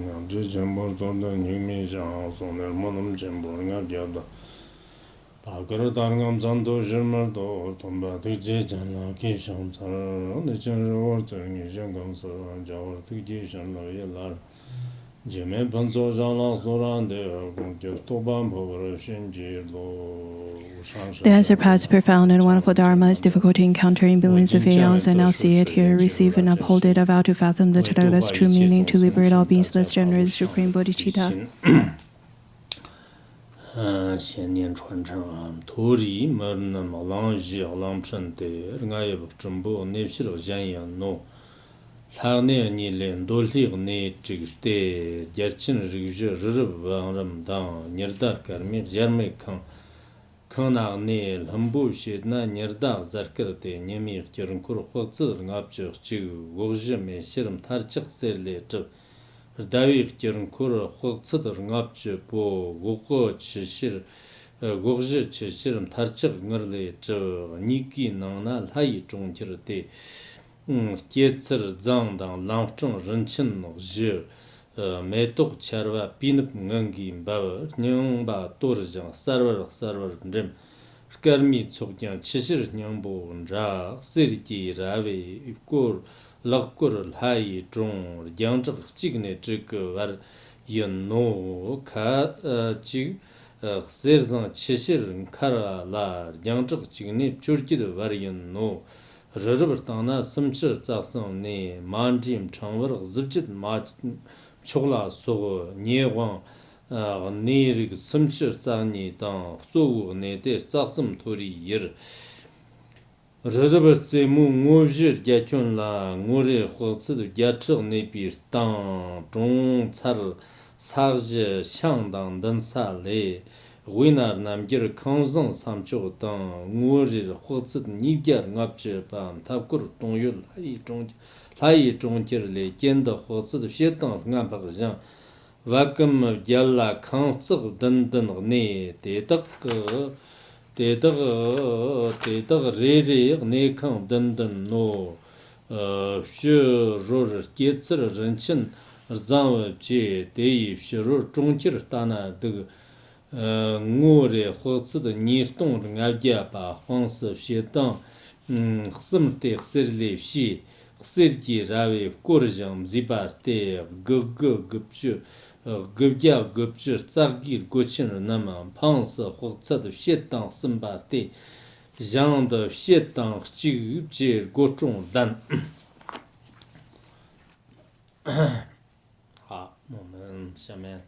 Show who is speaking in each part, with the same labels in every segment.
Speaker 1: The answer paths profound and wonderful Dharma is difficulty encountering billions of aeons. I now see it, hear, receive, and uphold it. I vow to fathom the Tathagata's true meaning, to liberate all beings. Let's generate the supreme bodhicitta.
Speaker 2: 先念传承啊，土里么那么浪日浪春的，俺也不真不那些了人也弄，他那你连多里那这个的，年轻人这个日往人当，年代改没人没看，看那那很不些那年代在个的，你们叫人可或者俺就我日没些人他这些来着。다위 기른 코르 호츠더 응압지 보 고고 치실 고지 치실음 타르적 응얼레 저 니기 나나 하이 종티르데 제츠 장당 랑청 런친 지 메톡 차르와 비늪 응기 바 냥바 또르장 서버 림 스카르미 촉냥 치실 냥보 자 세리티 라베 고 lakkur hai zhong yang zhe jig ne zhe ge war yin no ka ji ser zang qi shi ren ka la yang zhe jig ne zhe ji de war yin no re re ber tang na sim chi za song ne man jim chang wer zib ji ma chog la so nie wang ne ri sim chi za ni dang so wu ne de za sim to ri yir Rëzëbërse mu ngozhir gyachon la ngore khotsid gyachig ne bir tang zhong tsar sarje shangdang dansa le winar namgir kangzang samchog tang ngore khotsid nibgyar ngapche pam tabkur tongyul lai zhongkir le genda khotsid shetang ngapag jang wakam gyalla kangzig dandan ne dedak 대덕 레제 네康 던던 노 슈로르 게츠르 런친 장제 대이 슈로 종치르 따나 드 ngore 호츠드 니르동 르가갸바 황스 셰당 스므테 xserle 시 xserti rawe korjam zibarte gupchu gupja gupchu tsagir gochin nama pansa hotsad shetang simbarte jang de shetang chi je gochong dan 好，我们下面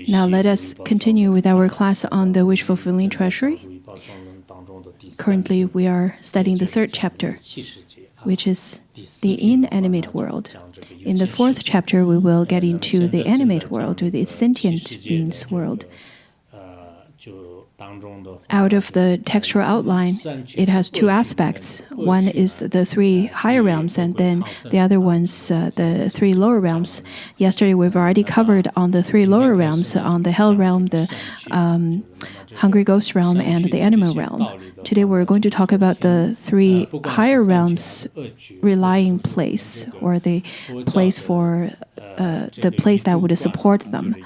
Speaker 1: Now let us continue with our class on the wish-fulfilling treasury. Currently, we are studying the third chapter, which is the inanimate world. In the fourth chapter, we will get into the animate world, or the sentient beings world. Out of the textual outline, it has two aspects. One is the three higher realms, and then the other one's the three lower realms. Yesterday, we've already covered on the three lower realms, on the hell realm, the hungry ghost realm, and the animal realm. Today, we're going to talk about the three higher realms relying place, or the place for the place that would support them.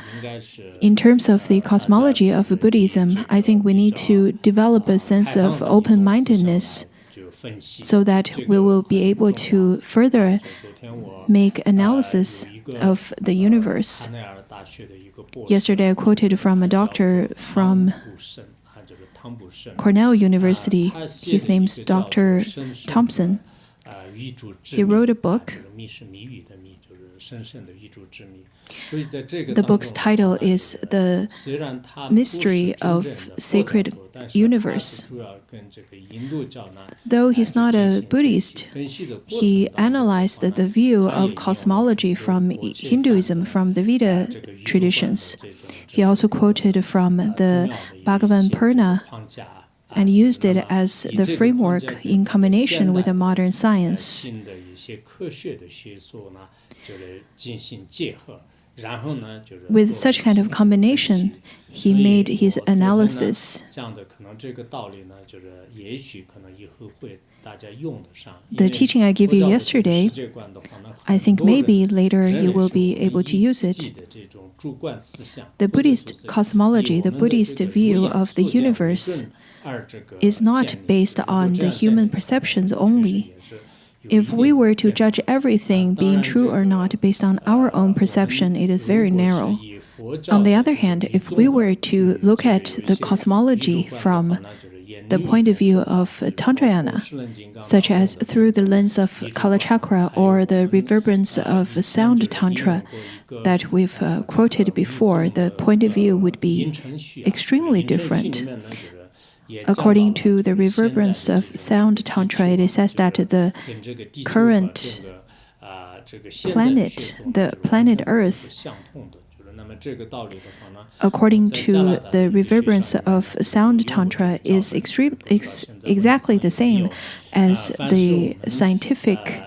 Speaker 1: In terms of the cosmology of Buddhism, I think we need to develop a sense of open-mindedness so that we will be able to further make analysis of the universe. Yesterday, I quoted from a doctor from Cornell University. His name's Dr. Thompson. He wrote a book. The book's title is The Mystery of Sacred Universe. Though he's not a Buddhist, he analyzed the view of cosmology from Hinduism, from the Veda traditions. He also quoted from the Bhagavan Purana and used it as the framework in combination with the modern science. with such kind of combination, he made his analysis. The teaching I gave you yesterday, I think maybe later you will be able to use it. The Buddhist cosmology, the Buddhist view of the universe, is not based on the human perceptions only. If we were to judge everything being true or not based on our own perception, it is very narrow. On the other hand, if we were to look at the cosmology from the point of view of Tantrayana, such as through the lens of Kala Chakra or the reverberance of sound Tantra that we've quoted before, the point of view would be extremely different. According to the reverberance of sound Tantra, it is said that the current planet, the planet Earth, according to the reverberance of sound Tantra, is exactly the same as the scientific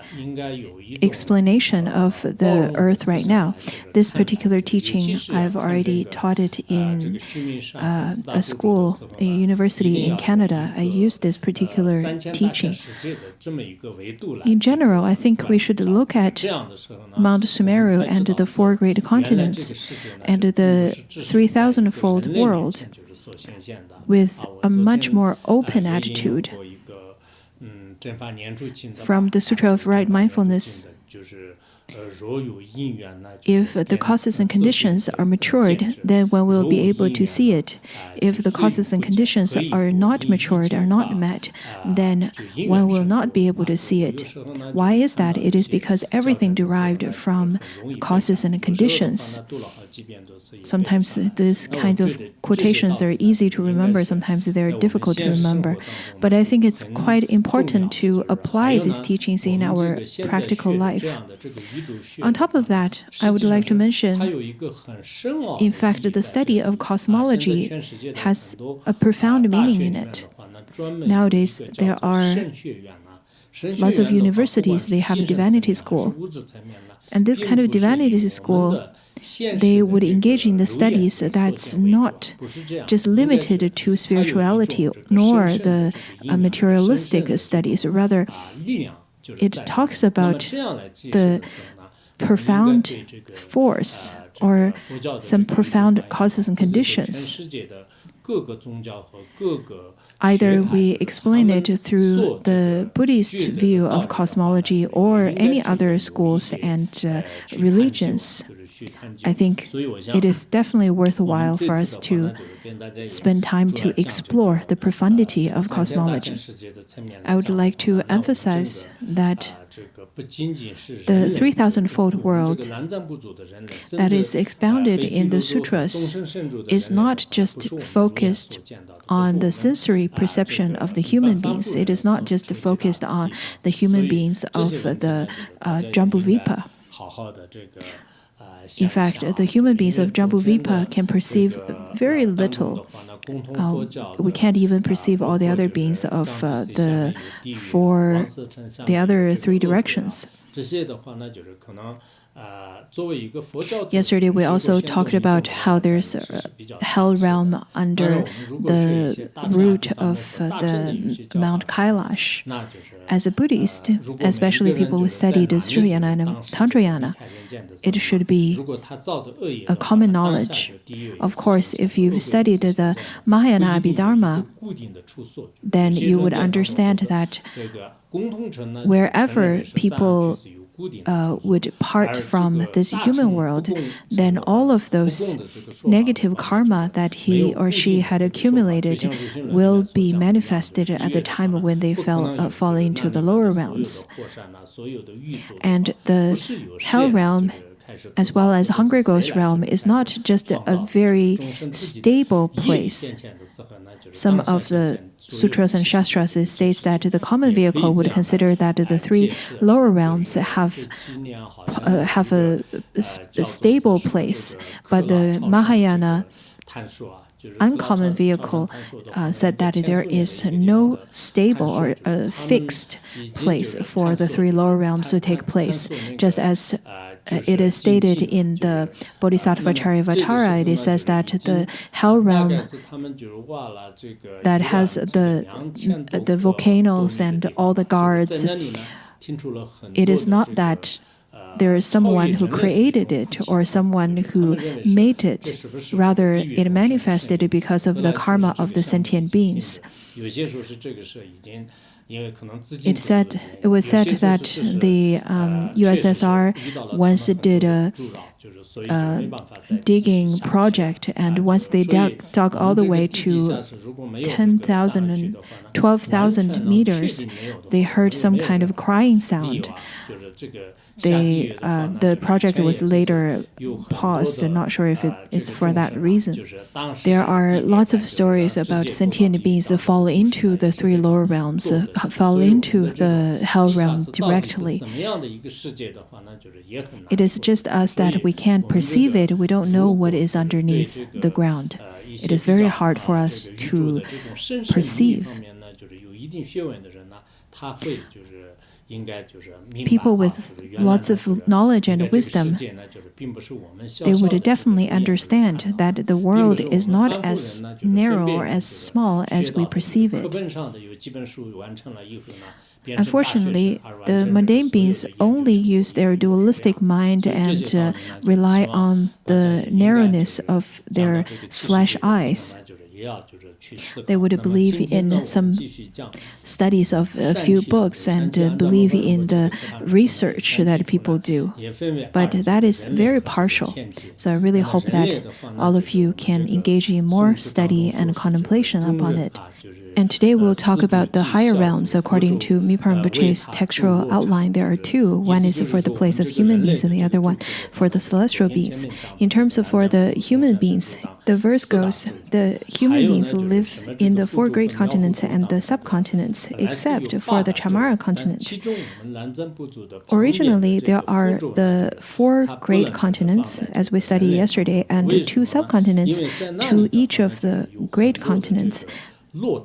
Speaker 1: explanation of the Earth right now. This particular teaching, I've already taught it in a school, a university in Canada. I used this particular teaching. In general, I think we should look at Mount Sumeru and the four great continents and the 3,000-fold world with a much more open attitude. From the Sutra of Right Mindfulness, if the causes and conditions are matured, then one will be able to see it. If the causes and conditions are not matured, are not met, then one will not be able to see it. Why is that? It is because everything derived from causes and conditions. Sometimes these kinds of quotations are easy to remember, sometimes they're difficult to remember. But I think it's quite important to apply these teachings in our practical life. On top of that, I would like to mention, in fact, the study of cosmology has a profound meaning in it. Nowadays, there are lots of universities, they have divinity school. And this kind of divinity school, they would engage in the studies that's not just limited to spirituality nor the materialistic studies. Rather, it talks about the profound force or some profound causes and conditions. Either we explain it through the Buddhist view of cosmology or any other schools and religions. I think it is definitely worthwhile for us to spend time to explore the profundity of cosmology. I would like to emphasize that the 3,000-fold world that is expounded in the sutras is not just focused on the sensory perception of the human beings. It is not just focused on the human beings of the Jambudvipa. In fact, the human beings of Jambudvipa can perceive very little. We can't even perceive all the other beings of the other three directions. Yesterday, we also talked about how there's a hell realm under the root of the Mount Kailash. As a Buddhist, especially people who study the Sriyana and Tantrayana, it should be a common knowledge. Of course, if you've studied the Mahayana Abhidharma, then you would understand that wherever people would part from this human world, then all of those negative karma that he or she had accumulated will be manifested at the time when they fall into the lower realms. And the hell realm, as well as Hungry Ghost realm, is not just a very stable place. Some of the sutras and shastras states that the common vehicle would consider that the three lower realms have a stable place, but the Mahayana uncommon vehicle said that there is no stable or fixed place for the three lower realms to take place, just as it is stated in the Bodhisattva Charyavatara. It says that the hell realm that has the volcanoes and all the guards, it is not that there is someone who created it or someone who made it. Rather, it manifested because of the karma of the sentient beings. It was said that the USSR once did a digging project, and once they dug all the way to 10,000 and 12,000 meters, they heard some kind of crying sound. The project was later paused. I'm not sure if it's for that reason. There are lots of stories about sentient beings that fall into the three lower realms, fall into the hell realm directly. It is just us that we can't perceive it. We don't know what is underneath the ground. It is very hard for us to perceive. People with lots of knowledge and wisdom, they would definitely understand that the world is not as narrow or as small as we perceive it. Unfortunately, the mundane beings only use their dualistic mind and rely on the narrowness of their flesh eyes. They would believe in some studies of a few books and believe in the research that people do. But that is very partial. So I really hope that all of you can engage in more study and contemplation upon it. And today we'll talk about the higher realms. According to Mipa Rinpoche's textual outline, there are two. One is for the place of human beings and the other one for the celestial beings. In terms of for the human beings, the verse goes, the human beings live in the four great continents and the subcontinents, except for the Chamara continent. Originally, there are the four great continents, as we studied yesterday, and two subcontinents to each of the great continents.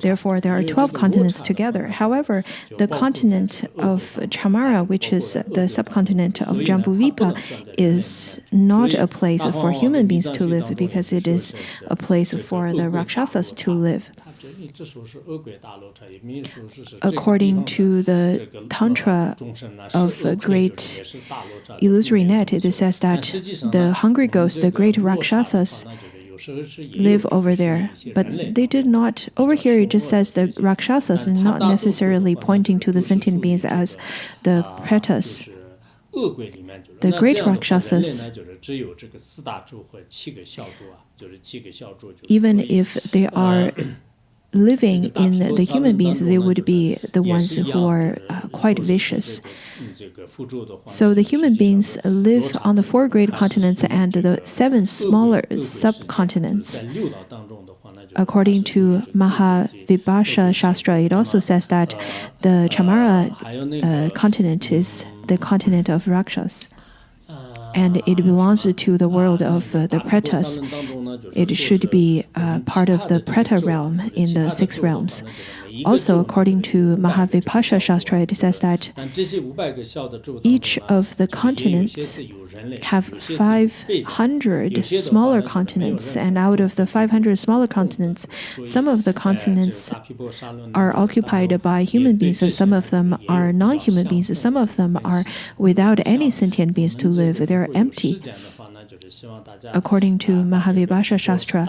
Speaker 1: Therefore, there are 12 continents together. However, the continent of Chamara, which is the subcontinent of Jambudvipa, is not a place for human beings to live because it is a place for the Rakshasas to live. According to the Tantra of a great illusory net, it says that the hungry ghosts, the great Rakshasas, live over there, but they did not. Over here, it just says the Rakshasas, and not necessarily pointing to the sentient beings as the pretas. The great Rakshasas, even if they are living in the human beings, they would be the ones who are quite vicious. So the human beings live on the four great continents and the seven smaller subcontinents. According to Mahavibhasha Shastra, it also says that the Chamara continent is the continent of Rakshas, and it belongs to the world of the pretas. It should be part of the preta realm in the six realms. Also, according to Mahavibhasha Shastra, it says that each of the continents have 500 smaller continents, and out of the 500 smaller continents, some of the continents are occupied by human beings, and some of them are non-human beings, some of them are without any sentient beings to live. They're empty. According to Mahavibhasha Shastra,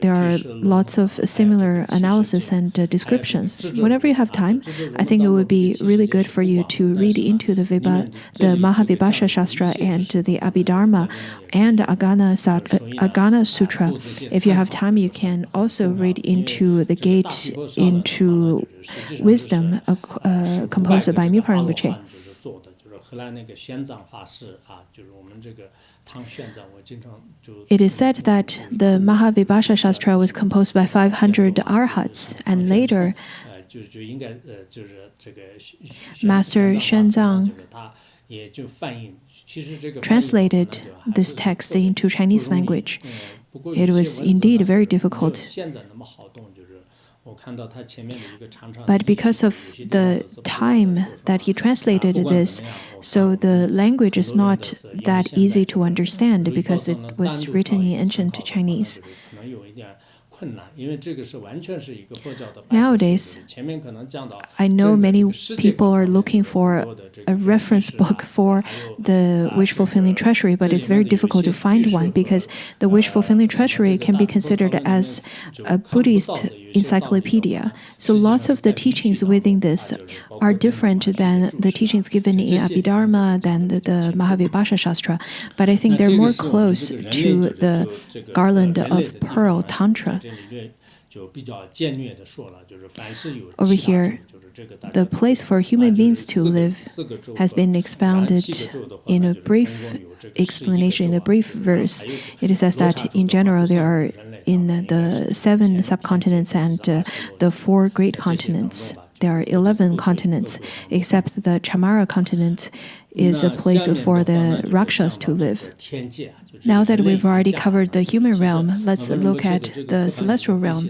Speaker 1: there are lots of similar analysis and descriptions. Whenever you have time, I think it would be really good for you to read into the Mahavibhasha Shastra and the Abhidharma and Agana Sutra. If you have time, you can also read into the Gate into Wisdom composed by Mipa Rinpoche. It is said that the Mahavibhasha Shastra was composed by 500 arhats, and later Master Shenzang translated this text into Chinese language. It was indeed very difficult. But because of the time that he translated this, so the language is not that easy to understand because it was written in ancient Chinese. Nowadays, I know many people are looking for a reference book for the wish-fulfilling treasury, but it's very difficult to find one because the wish-fulfilling treasury can be considered as a Buddhist encyclopedia. So lots of the teachings within this are different than the teachings given in Abhidharma, than the Mahavibhasha Shastra, but I think they're more close to the Garland of Pearl Tantra. Over here, the place for human beings to live has been expounded in a brief explanation, in a brief verse. It says that in general there are in the 7 subcontinents and the 4 great continents. There are 11 continents, except the Chamara continent is a place for the Rakshas to live. Now that we've already covered the human realm, let's look at the celestial realm.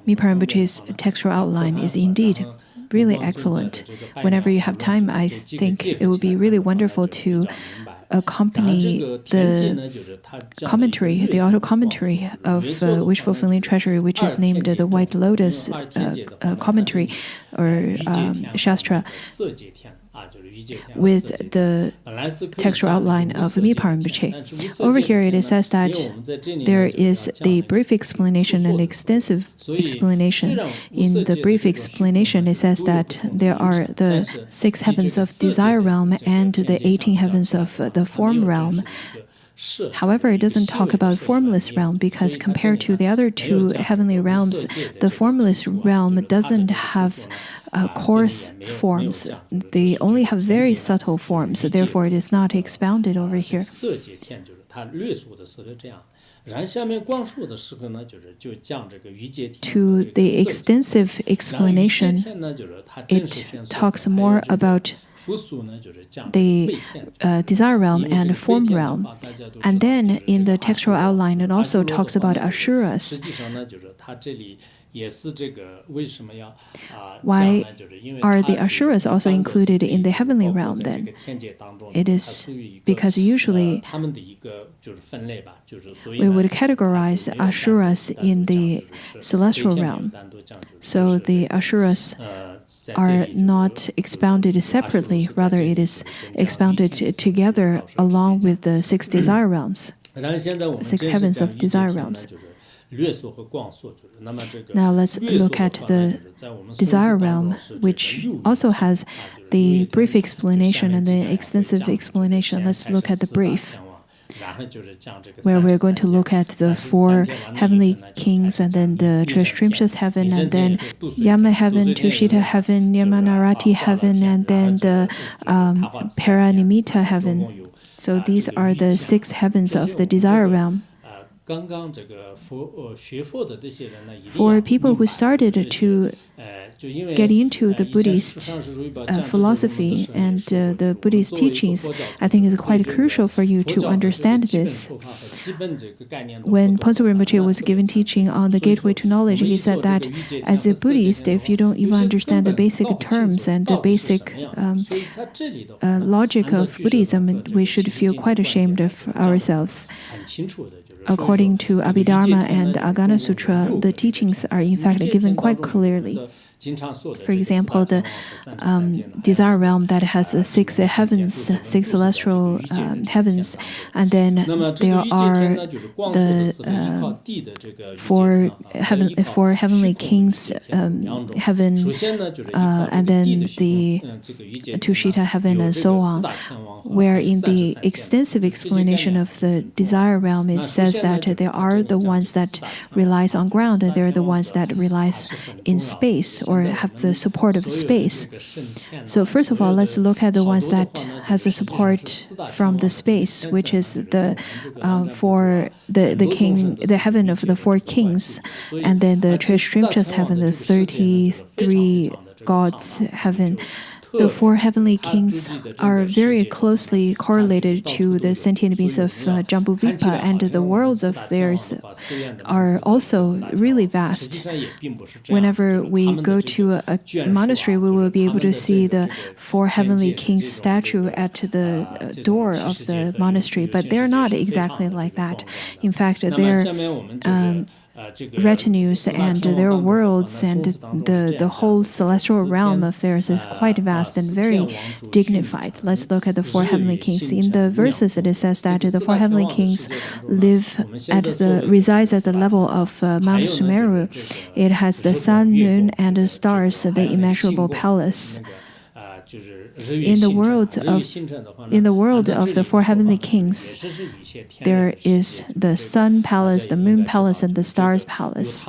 Speaker 1: Mipa Rinpoche's textual outline is indeed really excellent. Whenever you have time, I think it would be really wonderful to accompany the commentary, the auto commentary of Wish-Fulfilling Treasury, which is named the White Lotus commentary or Shastra, with the textual outline of Mipa Rinpoche. Over here, it says that there is the brief explanation and extensive explanation. In the brief explanation, it says that there are the 6 heavens of desire realm and the 18 heavens of the form realm. However, it doesn't talk about formless realm because compared to the other 2 heavenly realms, the formless realm doesn't have coarse forms. They only have very subtle forms. Therefore, it is not expounded over here. To the extensive explanation, it talks more about the desire realm and form realm. And then in the textual outline, it also talks about Asuras. Why are the Asuras also included in the heavenly realm then? It is because usually we would categorize Asuras in the celestial realm. So the Asuras are not expounded separately, rather it is expounded together along with the 6 desire realms, 6 heavens of desire realms. Now let's look at the desire realm, which also has the brief explanation and the extensive explanation. Let's look at the brief, where we're going to look at the 4 heavenly kings, and then the Trishrimshas heaven, and then Yama heaven, Tushita heaven, Yamanarati heaven, and then the Paranimita heaven. So these are the 6 heavens of the desire realm. For people who started to get into the Buddhist philosophy and the Buddhist teachings, I think it's quite crucial for you to understand this. When Ponzo Rinpoche was given teaching on the gateway to knowledge, he said that as a Buddhist, if you don't even understand the basic terms and the basic logic of Buddhism, we should feel quite ashamed of ourselves. According to Abhidharma and Agana Sutra, the teachings are in fact given quite clearly. For example, the desire realm that has 6 heavens, 6 celestial heavens, and then there are the 4 heavenly kings heaven, and then the Tushita heaven, and so on. Where in the extensive explanation of the desire realm, it says that there are the ones that relies on ground, and there are the ones that relies in space or have the support of space. So first of all, let's look at the ones that has the support from the space, which is the for the heaven of the four kings, and then the Treasury heaven, the 33 gods heaven. The four heavenly kings are very closely correlated to the sentient beings of Jambudvipa, and the worlds of theirs are also really vast. Whenever we go to a monastery, we will be able to see the four heavenly kings statue at the door of the monastery, but they're not exactly like that. In fact, they're retinues and their worlds and the whole celestial realm of theirs is quite vast and very dignified. Let's look at the four heavenly kings. In the verses, it says that the four heavenly kings resides at the level of Mount Sumeru. It has the sun, moon, and the stars, the immeasurable palace. In the world of the four heavenly kings, there is the sun palace, the moon palace, and the stars palace.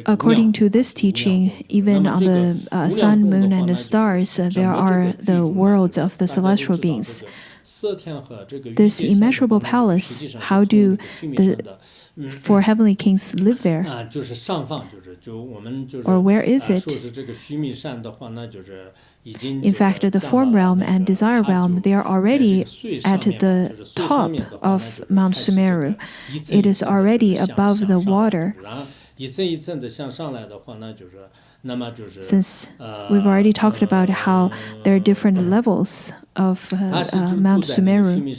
Speaker 1: According to this teaching, even on the sun, moon, and the stars, there are the worlds of the celestial beings. This immeasurable palace, how do the four heavenly kings live there? Or where is it? In fact, the form realm and desire realm, they are already at the top of Mount Sumeru. It is already above the water. Since we've already talked about how there are different levels of Mount Sumeru,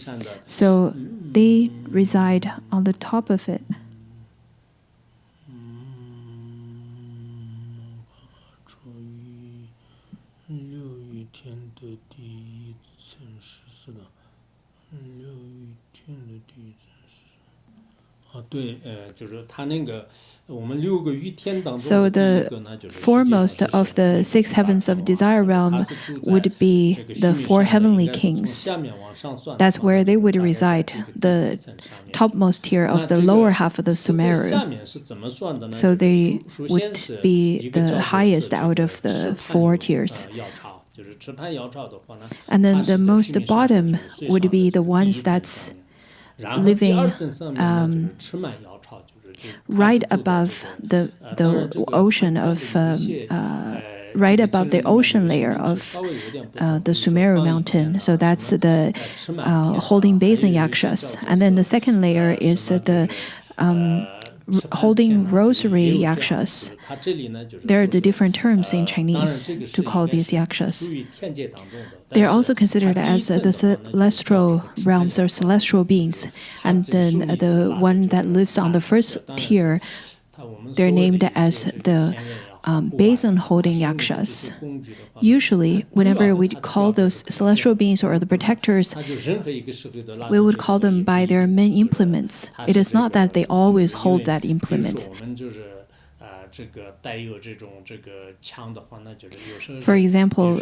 Speaker 1: so they reside on the top of it. So the foremost of the six heavens of desire realm would be the four heavenly kings. That's where they would reside, the topmost tier of the lower half of the Sumeru. So they would be the highest out of the four tiers. And then the most bottom would be the ones that's living right above the ocean of right above the ocean layer of the Sumeru mountain. So that's the holding basin yakshas. And then the second layer is the holding rosary yakshas. There are the different terms in Chinese to call these yakshas. They are also considered as the celestial realms or celestial beings. And then the one that lives on the first tier, they're named as the basin holding yakshas. Usually, whenever we call those celestial beings or the protectors, we would call them by their main implements. It is not that they always hold that implement. For example,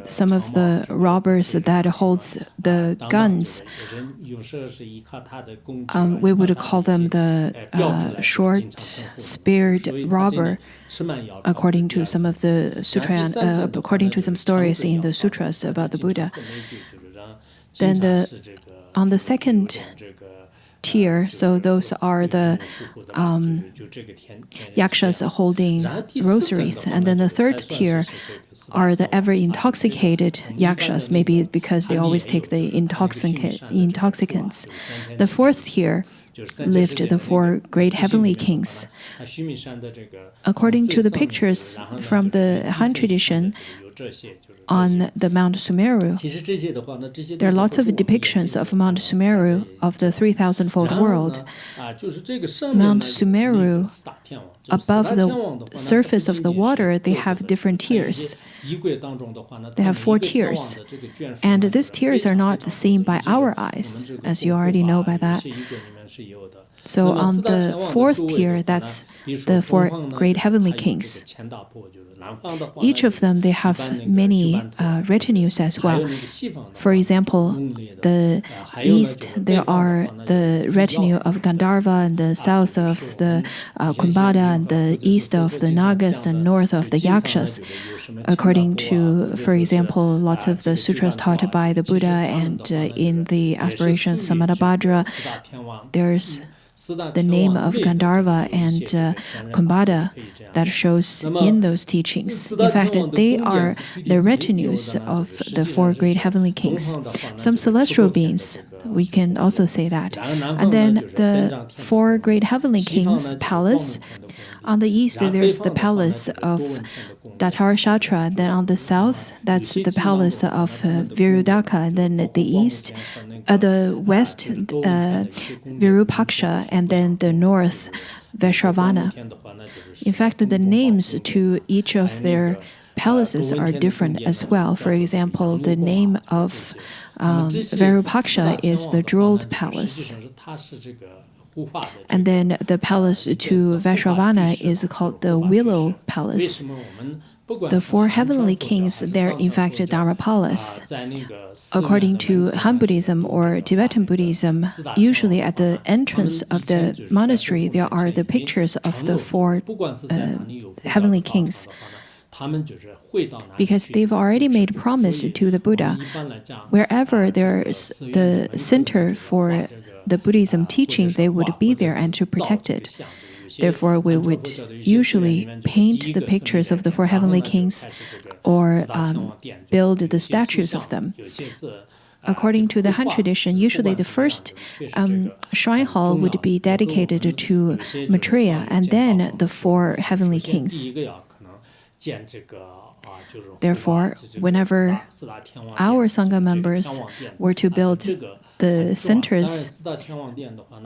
Speaker 1: some of the robbers that holds the guns, we would call them the short-speared robber, according to some of the according to some stories in the sutras about the Buddha. Then on the second tier, so those are the yakshas holding rosaries. And then the third tier are the ever intoxicated yakshas, maybe because they always take the intoxicants. The fourth tier lived the four great heavenly kings. According to the pictures from the Han tradition, on the Mount Sumeru, there are lots of depictions of Mount Sumeru of the 3,000-fold world. Mount Sumeru, above the surface of the water, they have different tiers. They have 4 tiers. And these tiers are not seen by our eyes, as you already know by that. So on the 4th tier, that's the 4 great heavenly kings. each of them, they have many retinues as well. For example, the east, there are the retinue of Gandharva, and the south of the Kumbhada, and the east of the Nagas, and north of the Yakshas. According to, for example, lots of the sutras taught by the Buddha, and in the aspiration of Samadabhadra, there's the name of Gandharva and Kumbhada that shows in those teachings. In fact, they are the retinues of the four great heavenly kings. Some celestial beings, we can also say that. And then the four great heavenly kings' palace. On the east, there's the palace of Datarashatra. Then on the south, that's the palace of Virudaka. And then the west, Virupaksha, and then the north, Vaishravana. In fact, the names to each of their palaces are different as well. For example, the name of Virupaksha is the jeweled palace. And then the palace to Vaishravana is called the willow palace. The four heavenly kings, they're in fact Dharmapalas. According to Han Buddhism or Tibetan Buddhism, usually at the entrance of the monastery, there are the pictures of the four heavenly kings, because they've already made promise to the Buddha. Wherever there's the center for the Buddhism teaching, they would be there and to protect it. Therefore, we would usually paint the pictures of the four heavenly kings or build the statues of them. According to the Han tradition, usually the first shrine hall would be dedicated to Maitreya, and then the four heavenly kings. Therefore, whenever our Sangha members were to build the centers,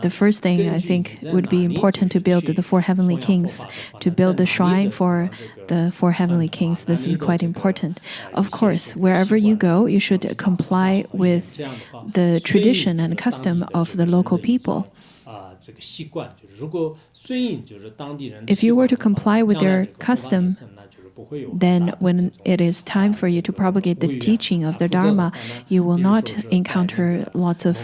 Speaker 1: the first thing I think would be important to build the four heavenly kings, to build the shrine for the four heavenly kings. This is quite important. Of course, wherever you go, you should comply with the tradition and custom of the local people. If you were to comply with their custom, then when it is time for you to propagate the teaching of the Dharma, you will not encounter lots of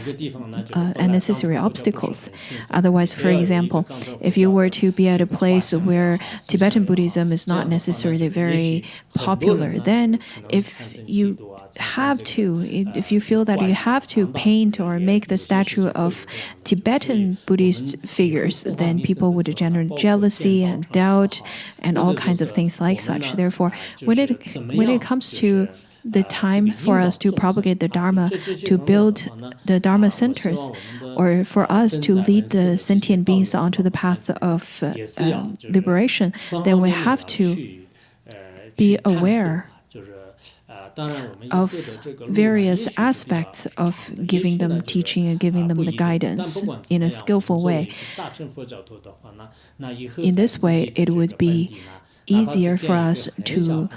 Speaker 1: unnecessary obstacles. Otherwise, for example, if you were to be at a place where Tibetan Buddhism is not necessarily very popular, then if you feel that you have to paint or make the statue of Tibetan Buddhist figures, then people would generate jealousy and doubt and all kinds of things like such. Therefore, when it comes to the time for us to propagate the Dharma, to build the Dharma centers, or for us to lead the sentient beings onto the path of liberation, then we have to be aware of various aspects of giving them teaching and giving them the guidance in a skillful way. In this way, it would be easier for us to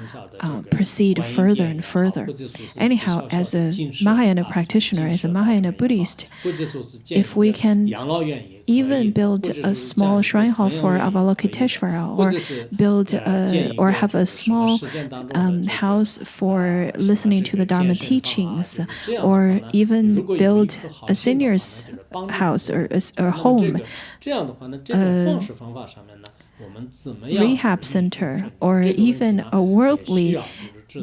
Speaker 1: proceed further and further. Anyhow, as a Mahayana practitioner, as a Mahayana Buddhist, if we can even build a small shrine hall for Avalokiteshvara, or build or have a small house for listening to the Dharma teachings, or even build a senior's house or a home, rehab center, or even a worldly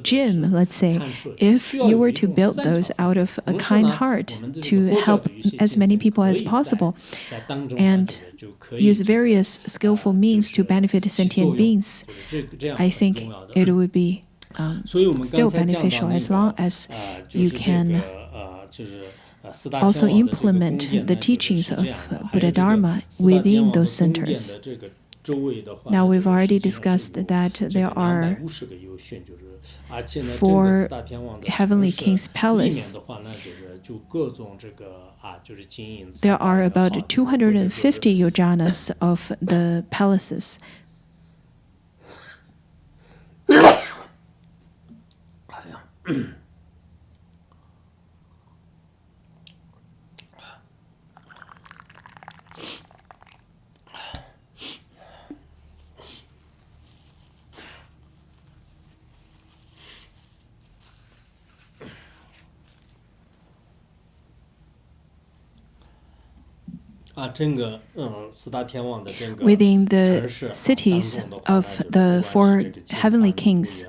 Speaker 1: gym, let's say, if you were to build those out of a kind heart to help as many people as possible and use various skillful means to benefit sentient beings, I think it would be still beneficial, as long as you can also implement the teachings of Buddha Dharma within those centers. Now, we've already discussed that there are 4 heavenly kings' palace. There are about 250 yojanas of the palaces. Within the cities of the four heavenly kings,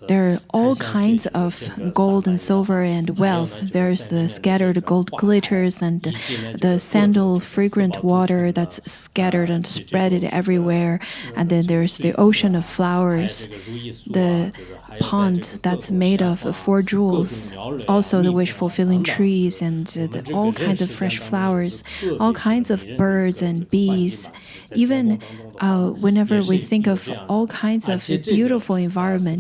Speaker 1: there are all kinds of gold and silver and wealth. There's the scattered gold glitters and the sandal fragrant water that's scattered and spread everywhere. And then there's the ocean of flowers, the pond that's made of four jewels, also the wish-fulfilling trees and all kinds of fresh flowers, all kinds of birds and bees. Even whenever we think of all kinds of beautiful environment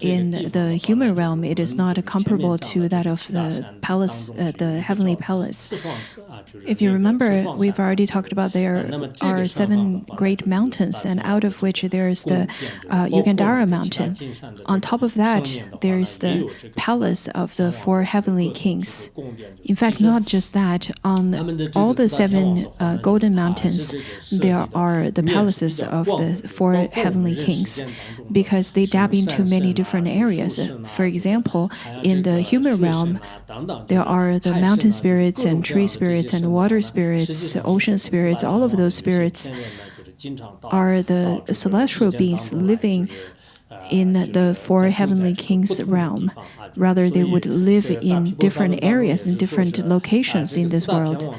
Speaker 1: in the human realm, it is not comparable to that of the palace, the heavenly palace. If you remember, we've already talked about there are 7 great mountains, and out of which there is the Ugandara mountain. On top of that, there is the palace of the 4 heavenly kings. In fact, not just that, on all the 7 golden mountains, there are the palaces of the 4 heavenly kings, because they tap into many different areas. For example, in the human realm, there are the mountain spirits and tree spirits and water spirits, ocean spirits. All of those spirits are the celestial beings living in the 4 heavenly kings' realm. Rather, they would live in different areas, in different locations in this world.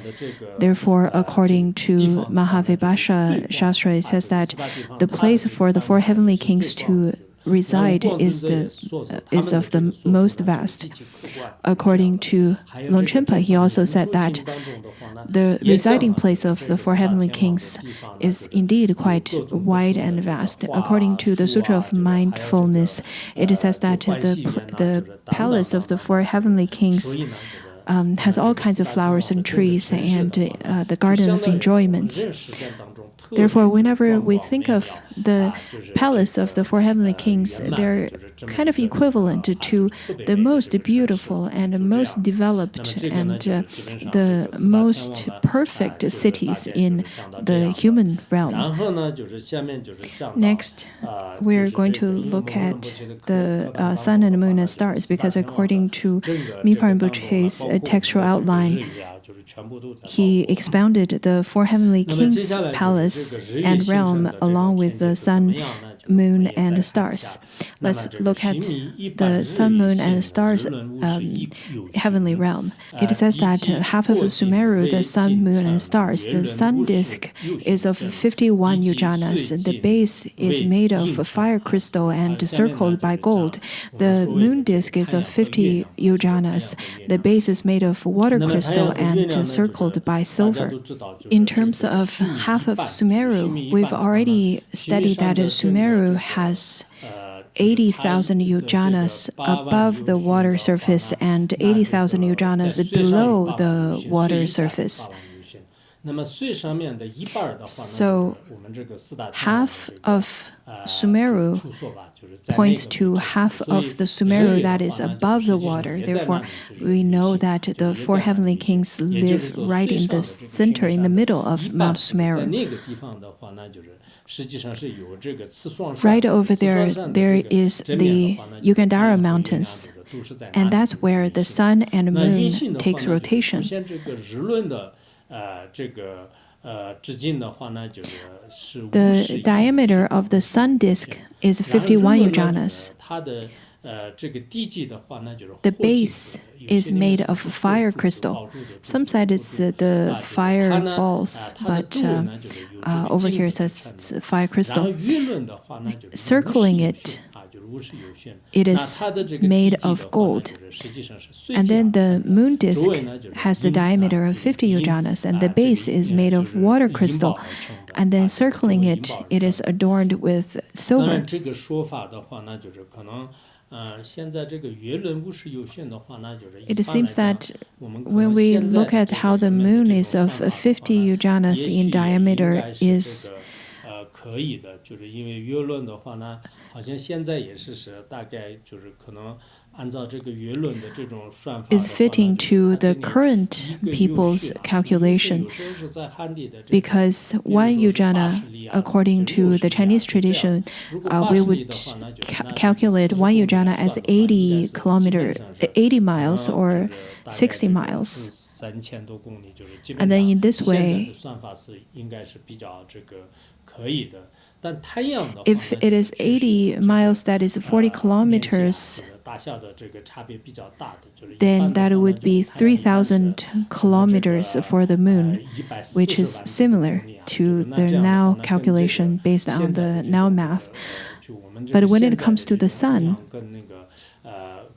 Speaker 1: Therefore, according to Mahavibhasha Shastra, it says that the place for the 4 heavenly kings to reside is of the most vast. According to Longchenpa, he also said that the residing place of the 4 heavenly kings is indeed quite wide and vast. According to the Sutra of Mindfulness, it says that the palace of the 4 heavenly kings has all kinds of flowers and trees and the garden of enjoyments. Therefore, whenever we think of the palace of the 4 heavenly kings, they're kind of equivalent to the most beautiful and most developed and the most perfect cities in the human realm. Next, we're going to look at the sun and moon and stars, because according to Mipa Rinpoche's textual outline, he expounded the 4 heavenly kings' palace and realm along with the sun, moon, and stars. Let's look at the sun, moon, and stars heavenly realm. It says that half of the Sumeru, the sun, moon, and stars, the sun disk is of 51 yojanas. The base is made of fire crystal and circled by gold. The moon disk is of 50 yojanas. The base is made of water crystal and circled by silver. In terms of half of Sumeru, we've already studied that Sumeru has 80,000 yojanas above the water surface and 80,000 yojanas below the water surface. So half of Sumeru points to half of the Sumeru that is above the water. Therefore, we know that the 4 heavenly kings live right in the center, in the middle of Mount Sumeru. Right over there, there is the Ugandara Mountains, and that's where the sun and moon takes rotation. The diameter of the sun disk is 51 yojanas. The base is made of fire crystal. Some said it's the fire balls, but over here it says it's fire crystal. Circling it, it is made of gold. And then the moon disk has the diameter of 50 yojanas, and the base is made of water crystal. And then circling it, it is adorned with silver. It seems that when we look at how the moon is of 50 yojanas in diameter,
Speaker 2: 好像现在也是大概就是可能按照这个舆论的这种算法
Speaker 1: is fitting to the current people's calculation, because 1 yujana, according to the Chinese tradition, we would calculate 1 yujana as 80 miles or 60 miles.
Speaker 2: 3000多公里，就是基
Speaker 1: And
Speaker 2: 本
Speaker 1: then
Speaker 2: 上
Speaker 1: in this
Speaker 2: 现在
Speaker 1: way,
Speaker 2: 的算法是应该是比较这个可以的。但太阳的话
Speaker 1: if
Speaker 2: 呢，
Speaker 1: it is 80 miles, that is 40 kilometers,
Speaker 2: 大小的这个差别比较大的，就是一
Speaker 1: then
Speaker 2: 般的
Speaker 1: that
Speaker 2: 话呢，
Speaker 1: would
Speaker 2: 就是
Speaker 1: be
Speaker 2: 太阳一般是
Speaker 1: 3,000 kilometers for the moon, which is
Speaker 2: 140
Speaker 1: similar
Speaker 2: 万公里啊，
Speaker 1: to
Speaker 2: 那
Speaker 1: the
Speaker 2: 这样的话
Speaker 1: now
Speaker 2: 呢，跟这个
Speaker 1: calculation based on
Speaker 2: 现在
Speaker 1: the
Speaker 2: 的这
Speaker 1: now
Speaker 2: 种
Speaker 1: math.
Speaker 2: 就我们这
Speaker 1: But
Speaker 2: 个
Speaker 1: when
Speaker 2: 现
Speaker 1: it
Speaker 2: 在
Speaker 1: comes
Speaker 2: 的
Speaker 1: to the
Speaker 2: 这种太
Speaker 1: sun,
Speaker 2: 阳跟那个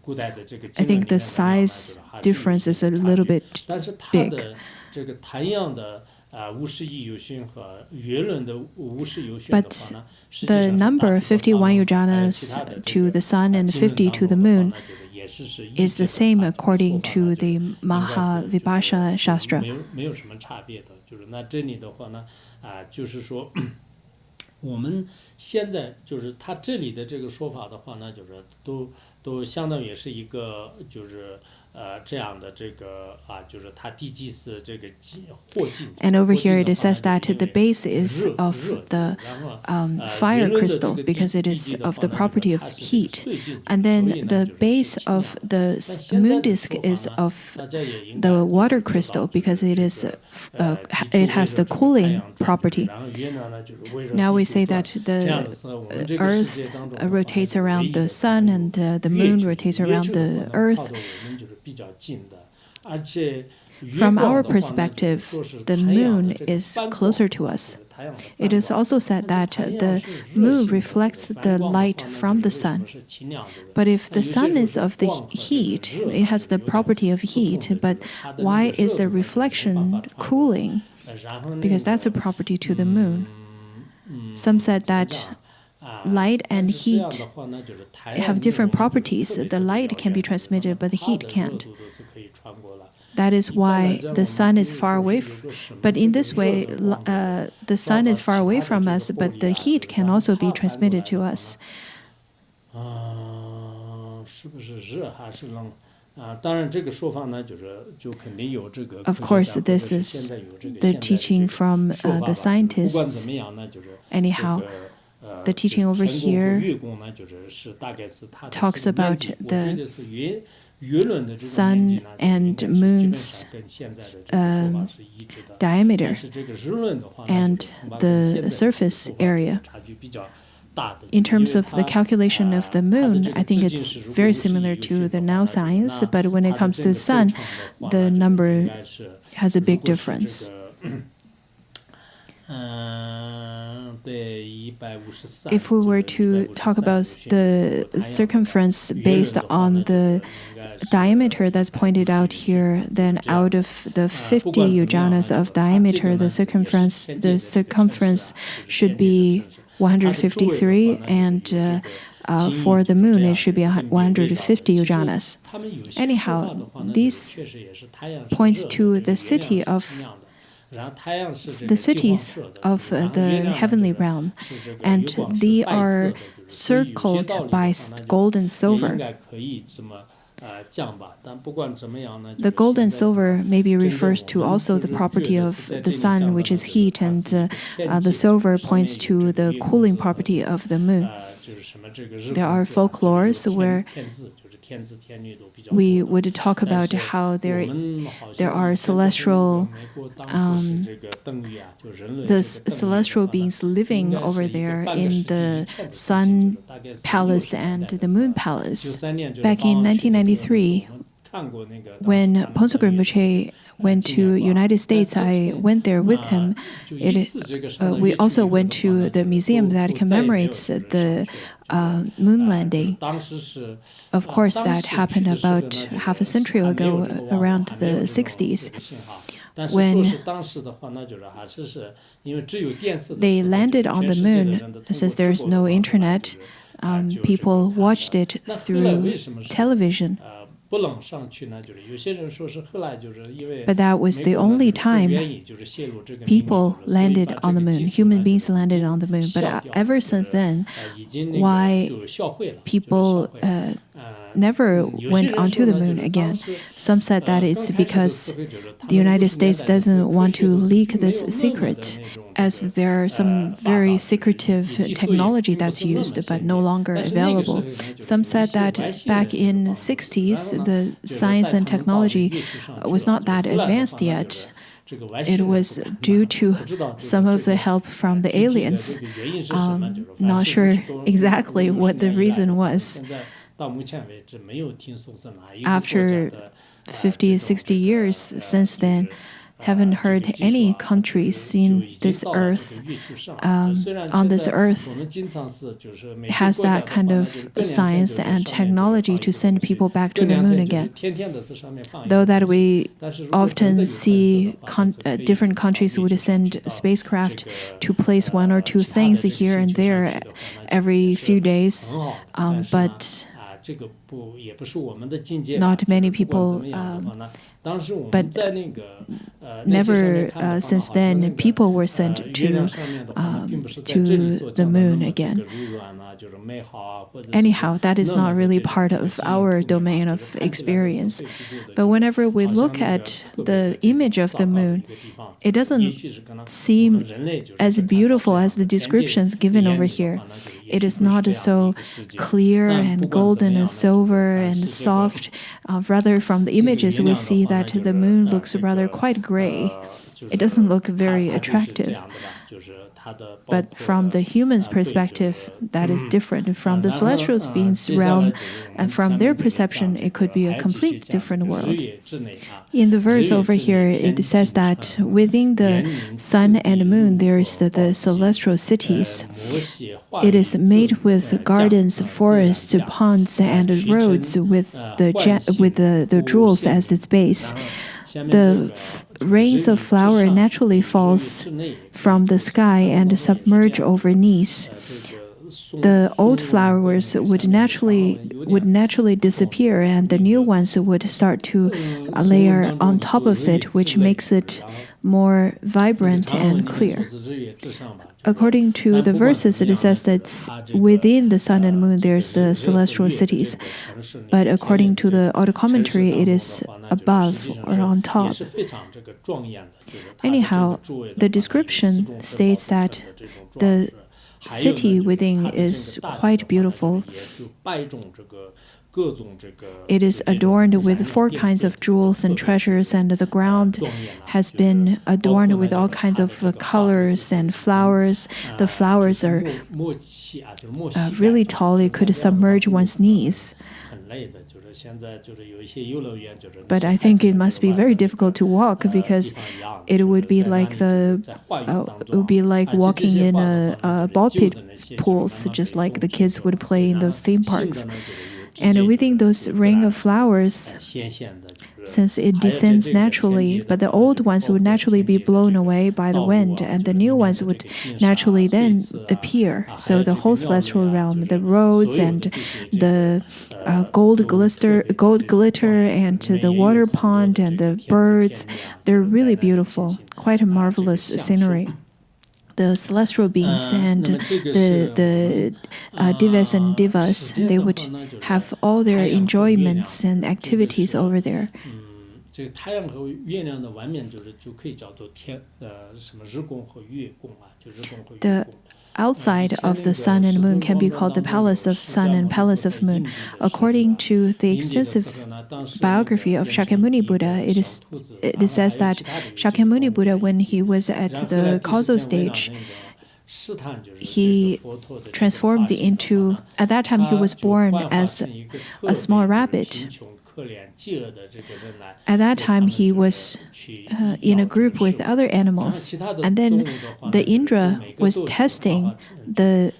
Speaker 2: 古代的这个
Speaker 1: I
Speaker 2: 经文
Speaker 1: think
Speaker 2: 里
Speaker 1: the
Speaker 2: 面怎么样呢，
Speaker 1: size
Speaker 2: 就是还是有一
Speaker 1: difference
Speaker 2: 定
Speaker 1: is a
Speaker 2: 的差
Speaker 1: little
Speaker 2: 距。
Speaker 1: bit
Speaker 2: 但是它
Speaker 1: big.
Speaker 2: 的这个太阳的无视义有训和舆论的无视有训
Speaker 1: But
Speaker 2: 的话呢，实际
Speaker 1: the
Speaker 2: 上是
Speaker 1: number
Speaker 2: 大体上
Speaker 1: 51
Speaker 2: 还有其
Speaker 1: yujanas
Speaker 2: 他的这
Speaker 1: to
Speaker 2: 个
Speaker 1: the sun and
Speaker 2: 经文
Speaker 1: 50 to
Speaker 2: 当
Speaker 1: the
Speaker 2: 中的话
Speaker 1: moon
Speaker 2: 呢，就是也是一
Speaker 1: is
Speaker 2: 致
Speaker 1: the
Speaker 2: 的
Speaker 1: same
Speaker 2: 这个
Speaker 1: according
Speaker 2: 说法
Speaker 1: to
Speaker 2: 呢，
Speaker 1: the
Speaker 2: 就是应该是
Speaker 1: Mahavibhasha
Speaker 2: 就是
Speaker 1: Shastra.
Speaker 2: 没有什么差别的，就是那这里的话呢，就是说我们现在就是他这里的这个说法的话呢，就是都相当于是一个就是这样的这个就是他地基是这个霍金。
Speaker 1: And over here it
Speaker 2: 霍金的话呢，
Speaker 1: says that
Speaker 2: 就是因
Speaker 1: the
Speaker 2: 为
Speaker 1: base is
Speaker 2: 热
Speaker 1: of
Speaker 2: 热
Speaker 1: the
Speaker 2: 然后
Speaker 1: fire
Speaker 2: 舆论的这
Speaker 1: crystal
Speaker 2: 个
Speaker 1: because it
Speaker 2: 地
Speaker 1: is
Speaker 2: 基的
Speaker 1: of
Speaker 2: 话
Speaker 1: the
Speaker 2: 呢，就是
Speaker 1: property of
Speaker 2: 它是这个
Speaker 1: heat.
Speaker 2: 最近
Speaker 1: And
Speaker 2: 所
Speaker 1: then
Speaker 2: 以呢
Speaker 1: the
Speaker 2: 就是
Speaker 1: base
Speaker 2: 是清
Speaker 1: of
Speaker 2: 凉的。
Speaker 1: the
Speaker 2: 但现
Speaker 1: moon
Speaker 2: 在的
Speaker 1: disk
Speaker 2: 说法
Speaker 1: is
Speaker 2: 呢，
Speaker 1: of
Speaker 2: 大家也应该
Speaker 1: the
Speaker 2: 就
Speaker 1: water
Speaker 2: 是知
Speaker 1: crystal
Speaker 2: 道，就
Speaker 1: because
Speaker 2: 是
Speaker 1: it
Speaker 2: 这
Speaker 1: is
Speaker 2: 个地
Speaker 1: it
Speaker 2: 球围
Speaker 1: has
Speaker 2: 着
Speaker 1: the
Speaker 2: 这个太
Speaker 1: cooling
Speaker 2: 阳转，
Speaker 1: property.
Speaker 2: 然后月亮呢就是围着
Speaker 1: Now
Speaker 2: 地
Speaker 1: we
Speaker 2: 球
Speaker 1: say
Speaker 2: 转。
Speaker 1: that
Speaker 2: 这样
Speaker 1: the
Speaker 2: 的时候，我们这个世界
Speaker 1: earth
Speaker 2: 当中的话呢，
Speaker 1: rotates
Speaker 2: 就唯
Speaker 1: around
Speaker 2: 一
Speaker 1: the
Speaker 2: 的可
Speaker 1: sun
Speaker 2: 能
Speaker 1: and
Speaker 2: 有
Speaker 1: the
Speaker 2: 月
Speaker 1: moon
Speaker 2: 球，
Speaker 1: rotates
Speaker 2: 月
Speaker 1: around
Speaker 2: 球的话
Speaker 1: the
Speaker 2: 呢靠
Speaker 1: earth.
Speaker 2: 的我们就是比较近的，而且月
Speaker 1: From
Speaker 2: 光
Speaker 1: our
Speaker 2: 的话呢，就是
Speaker 1: perspective,
Speaker 2: 说是
Speaker 1: the
Speaker 2: 太阳的
Speaker 1: moon
Speaker 2: 这个
Speaker 1: is
Speaker 2: 翻光
Speaker 1: closer to
Speaker 2: 就
Speaker 1: us.
Speaker 2: 是太阳的
Speaker 1: It
Speaker 2: 翻
Speaker 1: is
Speaker 2: 光。
Speaker 1: also said
Speaker 2: 但
Speaker 1: that
Speaker 2: 是太阳
Speaker 1: the
Speaker 2: 是热
Speaker 1: moon
Speaker 2: 性的，就
Speaker 1: reflects
Speaker 2: 是
Speaker 1: the
Speaker 2: 翻光的
Speaker 1: light
Speaker 2: 话呢，
Speaker 1: from
Speaker 2: 就
Speaker 1: the
Speaker 2: 是为什
Speaker 1: sun.
Speaker 2: 么是清亮的？
Speaker 1: But if
Speaker 2: 但
Speaker 1: the
Speaker 2: 有些
Speaker 1: sun
Speaker 2: 时候
Speaker 1: is
Speaker 2: 是
Speaker 1: of the
Speaker 2: 光和这个
Speaker 1: heat,
Speaker 2: 热
Speaker 1: it
Speaker 2: 呢，
Speaker 1: has
Speaker 2: 就
Speaker 1: the
Speaker 2: 是有点
Speaker 1: property of
Speaker 2: 不同
Speaker 1: heat.
Speaker 2: 的，就
Speaker 1: But
Speaker 2: 是它的那
Speaker 1: why
Speaker 2: 个
Speaker 1: is
Speaker 2: 热
Speaker 1: the
Speaker 2: 度呢就是没办法
Speaker 1: reflection
Speaker 2: 穿过。
Speaker 1: cooling?
Speaker 2: 然后那
Speaker 1: Because that's a
Speaker 2: 个
Speaker 1: property to the moon.
Speaker 2: 怎
Speaker 1: Some said
Speaker 2: 么讲
Speaker 1: that light
Speaker 2: 但
Speaker 1: and
Speaker 2: 是这样
Speaker 1: heat
Speaker 2: 的话呢，就是太阳
Speaker 1: have
Speaker 2: 因为我
Speaker 1: different
Speaker 2: 们就是
Speaker 1: properties.
Speaker 2: 特别
Speaker 1: The
Speaker 2: 特别
Speaker 1: light
Speaker 2: 遥
Speaker 1: can be
Speaker 2: 远，就是那
Speaker 1: transmitted,
Speaker 2: 么
Speaker 1: but the
Speaker 2: 它
Speaker 1: heat
Speaker 2: 的热
Speaker 1: can't.
Speaker 2: 度都是可以穿过了。
Speaker 1: That is
Speaker 2: 一般来
Speaker 1: why
Speaker 2: 讲，
Speaker 1: the
Speaker 2: 我
Speaker 1: sun
Speaker 2: 们
Speaker 1: is
Speaker 2: 可以
Speaker 1: far
Speaker 2: 说
Speaker 1: away.
Speaker 2: 是有个什么
Speaker 1: But
Speaker 2: 这
Speaker 1: in
Speaker 2: 个
Speaker 1: this
Speaker 2: 热
Speaker 1: way,
Speaker 2: 的光的
Speaker 1: the
Speaker 2: 照
Speaker 1: sun
Speaker 2: 到
Speaker 1: is far
Speaker 2: 其
Speaker 1: away
Speaker 2: 他的
Speaker 1: from
Speaker 2: 这个
Speaker 1: us,
Speaker 2: 玻
Speaker 1: but
Speaker 2: 璃
Speaker 1: the
Speaker 2: 啊，
Speaker 1: heat
Speaker 2: 就是
Speaker 1: can
Speaker 2: 然后
Speaker 1: also be
Speaker 2: 它反过
Speaker 1: transmitted
Speaker 2: 来
Speaker 1: to
Speaker 2: 的话
Speaker 1: us.
Speaker 2: 呢，是不是热还是冷？当然这个说法呢，就肯定有这个科
Speaker 1: Of
Speaker 2: 学
Speaker 1: course,
Speaker 2: 家或者
Speaker 1: this
Speaker 2: 是
Speaker 1: is
Speaker 2: 现在有这个
Speaker 1: the
Speaker 2: 现在的这
Speaker 1: teaching
Speaker 2: 个
Speaker 1: from
Speaker 2: 说法
Speaker 1: the
Speaker 2: 吧。不管怎
Speaker 1: scientists.
Speaker 2: 么样呢，就是这
Speaker 1: Anyhow,
Speaker 2: 个
Speaker 1: the
Speaker 2: 这
Speaker 1: teaching over
Speaker 2: 天宫和
Speaker 1: here
Speaker 2: 月宫呢，是大概是它的这
Speaker 1: talks
Speaker 2: 个面
Speaker 1: about
Speaker 2: 积，我
Speaker 1: the
Speaker 2: 觉得是舆论的这个面积
Speaker 1: sun
Speaker 2: 呢，就应
Speaker 1: and
Speaker 2: 该是基本
Speaker 1: moon's
Speaker 2: 上跟现在的这个说法是一致的。但
Speaker 1: diameter
Speaker 2: 是这个日论的话呢，
Speaker 1: and
Speaker 2: 就是恐怕跟现
Speaker 1: the
Speaker 2: 在的这个
Speaker 1: surface
Speaker 2: 说法这个
Speaker 1: area.
Speaker 2: 差距比较大的，
Speaker 1: In
Speaker 2: 因
Speaker 1: terms
Speaker 2: 为
Speaker 1: of the
Speaker 2: 它
Speaker 1: calculation of the
Speaker 2: 它的
Speaker 1: moon,
Speaker 2: 这个
Speaker 1: I think
Speaker 2: 直径
Speaker 1: it's
Speaker 2: 是如果
Speaker 1: very
Speaker 2: 无视
Speaker 1: similar
Speaker 2: 有
Speaker 1: to
Speaker 2: 序
Speaker 1: the
Speaker 2: 的话
Speaker 1: now
Speaker 2: 那就是
Speaker 1: science,
Speaker 2: 那
Speaker 1: but when it
Speaker 2: 它的
Speaker 1: comes
Speaker 2: 这
Speaker 1: to
Speaker 2: 个
Speaker 1: the
Speaker 2: 正
Speaker 1: sun,
Speaker 2: 常的话
Speaker 1: the
Speaker 2: 呢，就是应
Speaker 1: number
Speaker 2: 该是
Speaker 1: has a
Speaker 2: 如
Speaker 1: big
Speaker 2: 果是这
Speaker 1: difference.
Speaker 2: 个对153
Speaker 1: If we were to talk about the circumference based on the diameter that's pointed out here, then out of the 50 yujanas of diameter, the circumference should be 153, and for the moon it should be 150 yujanas. Anyhow, this points to the city of the cities of the heavenly realm, and they are circled by gold and silver. The gold and silver maybe refers to also the property of the sun, which is heat, and the silver points to the cooling property of the moon. There are folklores where we would talk about how there are celestial the celestial beings living over there in the sun palace and the moon palace. Back in 1993, when Ponso Rinpoche went to United States, I went there with him. We also went to the museum that commemorates the moon landing. Of course, that happened about half a century ago, around the 60s. When they landed on the moon, since there's no internet, people watched it through television. But that was the only time people landed on the moon, human beings landed on the moon. But ever since then, why people never went onto the moon again? Some said that it's because the United States doesn't want to leak this secret, as there are some very secretive technology that's used but no longer available. Some said that back in the 60s, the science and technology was not that advanced yet. It was due to some of the help from the aliens. Not sure exactly what the reason was. After 50, 60 years since then, haven't heard any country seen this earth on this earth has that kind of science and technology to send people back to the moon again. Though that we often see different countries would send spacecraft to place one or two things here and there every few days, but not many people, but never since then people were sent to the moon again. Anyhow, that is not really part of our domain of experience. But whenever we look at the image of the moon, it doesn't seem as beautiful as the descriptions given over here. It is not so clear and golden and silver and soft. Rather, from the images, we see that the moon looks rather quite gray. It doesn't look very attractive. But from the human's perspective, that is different. From the celestial beings' realm, and from their perception, it could be a completely different world. In the verse over here, it says that within the sun and moon, there is the celestial cities. It is made with gardens, forests, ponds, and roads with the jewels as its base. The rains of flower naturally falls from the sky and submerge over knees. The old flowers would naturally disappear, and the new ones would start to layer on top of it, which makes it more vibrant and clear. According to the verses, it says that within the sun and moon there's the celestial cities. But according to the auto commentary, it is above or on top. Anyhow, the description states that the city within is quite beautiful. It is adorned with 4 kinds of jewels and treasures, and the ground has been adorned with all kinds of colors and flowers. The flowers are really tall. It could submerge one's knees. But I think it must be very difficult to walk, because it would be like walking in a ball pit pools, just like the kids would play in those theme parks. And within those ring of flowers, since it descends naturally, but the old ones would naturally be blown away by the wind, and the new ones would naturally then appear. So the whole celestial realm, the roads and the gold glitter and the water pond and the birds, they're really beautiful, quite a marvelous scenery. The celestial beings and the divas and divas, they would have all their enjoyments and activities over there. The outside of the sun and moon can be called the palace of sun and palace of moon. According to the extensive biography of Shakyamuni Buddha, it says that Shakyamuni Buddha, when he was at the causal stage, he transformed into, at that time he was born as a small rabbit. At that time, he was in a group with other animals, and then the Indra was testing the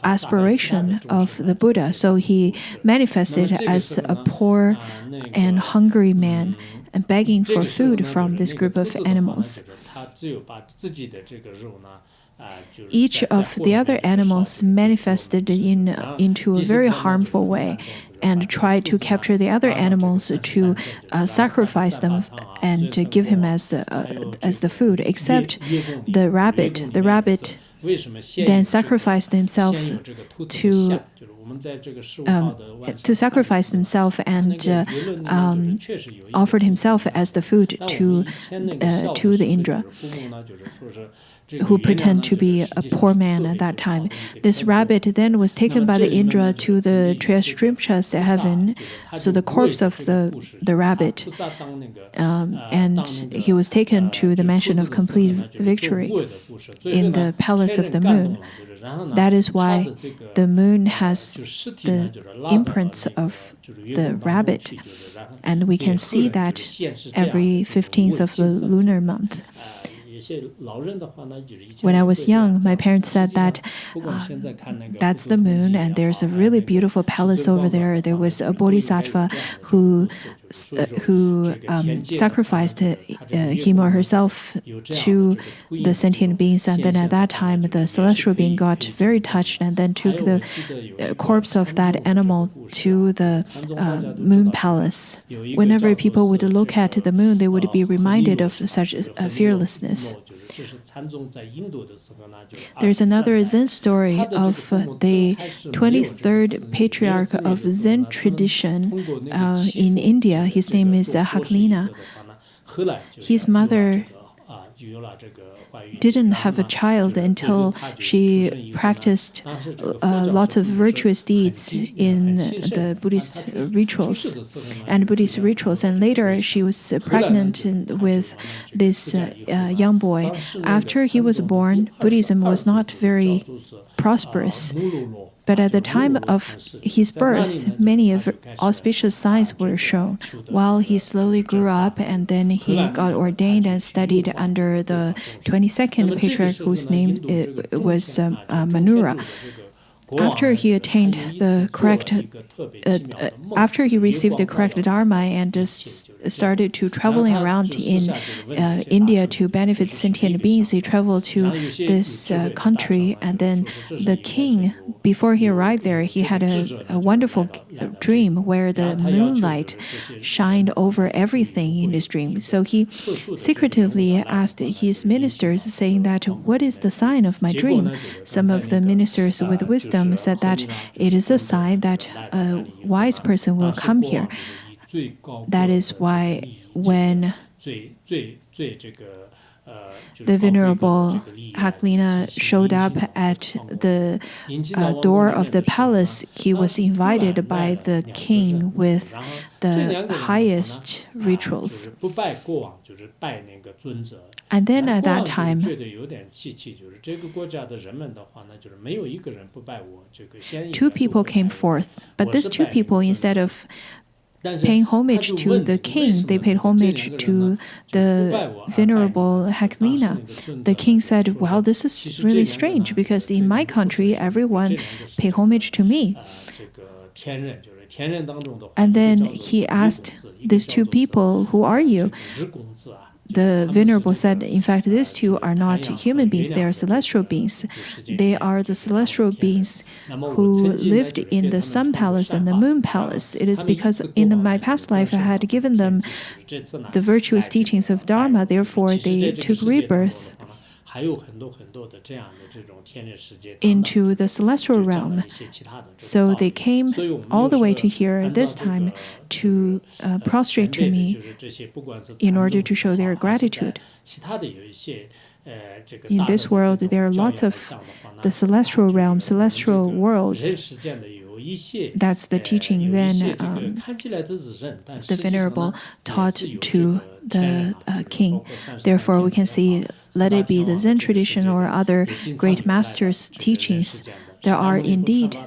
Speaker 1: aspiration of the Buddha, so he manifested as a poor and hungry man and begging for food from this group of animals. each of the other animals manifested into a very harmful way and tried to capture the other animals to sacrifice them and to give him as the food, except the rabbit. The rabbit then sacrificed himself to sacrifice himself and offered himself as the food to the Indra, who pretend to be a poor man at that time. This rabbit then was taken by the Indra to the Treasury heaven, so the corpse of the rabbit, and he was taken to the mansion of complete victory in the palace of the moon. That is why the moon has the imprints of the rabbit, and we can see that every 15th of the lunar month. When I was young, my parents said that that's the moon, and there's a really beautiful palace over there. There was a bodhisattva who sacrificed him or herself to the sentient beings, and then at that time the celestial being got very touched and then took the corpse of that animal to the moon palace. Whenever people would look at the moon, they would be reminded of such fearlessness. There's another Zen story of the 23rd patriarch of Zen tradition in India. His name is Haklina. His mother didn't have a child until she practiced lots of virtuous deeds in the Buddhist rituals. And later she was pregnant with this young boy. After he was born, Buddhism was not very prosperous. But at the time of his birth, many of auspicious signs were shown. While he slowly grew up, and then he got ordained and studied under the 22nd patriarch, whose name was Manura. After he attained the correct, after he received the correct dharma and started to traveling around in India to benefit sentient beings, he traveled to this country, and then the king, before he arrived there, he had a wonderful dream where the moonlight shined over everything in his dream. So he secretively asked his ministers, saying that, "What is the sign of my dream?" Some of the ministers with wisdom said that it is a sign that a wise person will come here. That is why when the Venerable Haklina showed up at the door of the palace, he was invited by the king with the highest rituals. And then at that time, two people came forth, but these two people, instead of paying homage to the king, they paid homage to the Venerable Haklina. The king said, "Well, this is really strange, because in my country, everyone pay homage to me." And then he asked these two people, "Who are you?" The Venerable said, "In fact, these two are not human beings, they are celestial beings. They are the celestial beings who lived in the Sun Palace and the Moon Palace. It is because in my past life I had given them the virtuous teachings of Dharma, therefore they took rebirth into the celestial realm. So they came all the way to here this time to prostrate to me in order to show their gratitude." In this world, there are lots of the celestial realm, celestial worlds. That's the teaching then the Venerable taught to the king. Therefore, we can see, let it be the Zen tradition or other great masters' teachings, there are indeed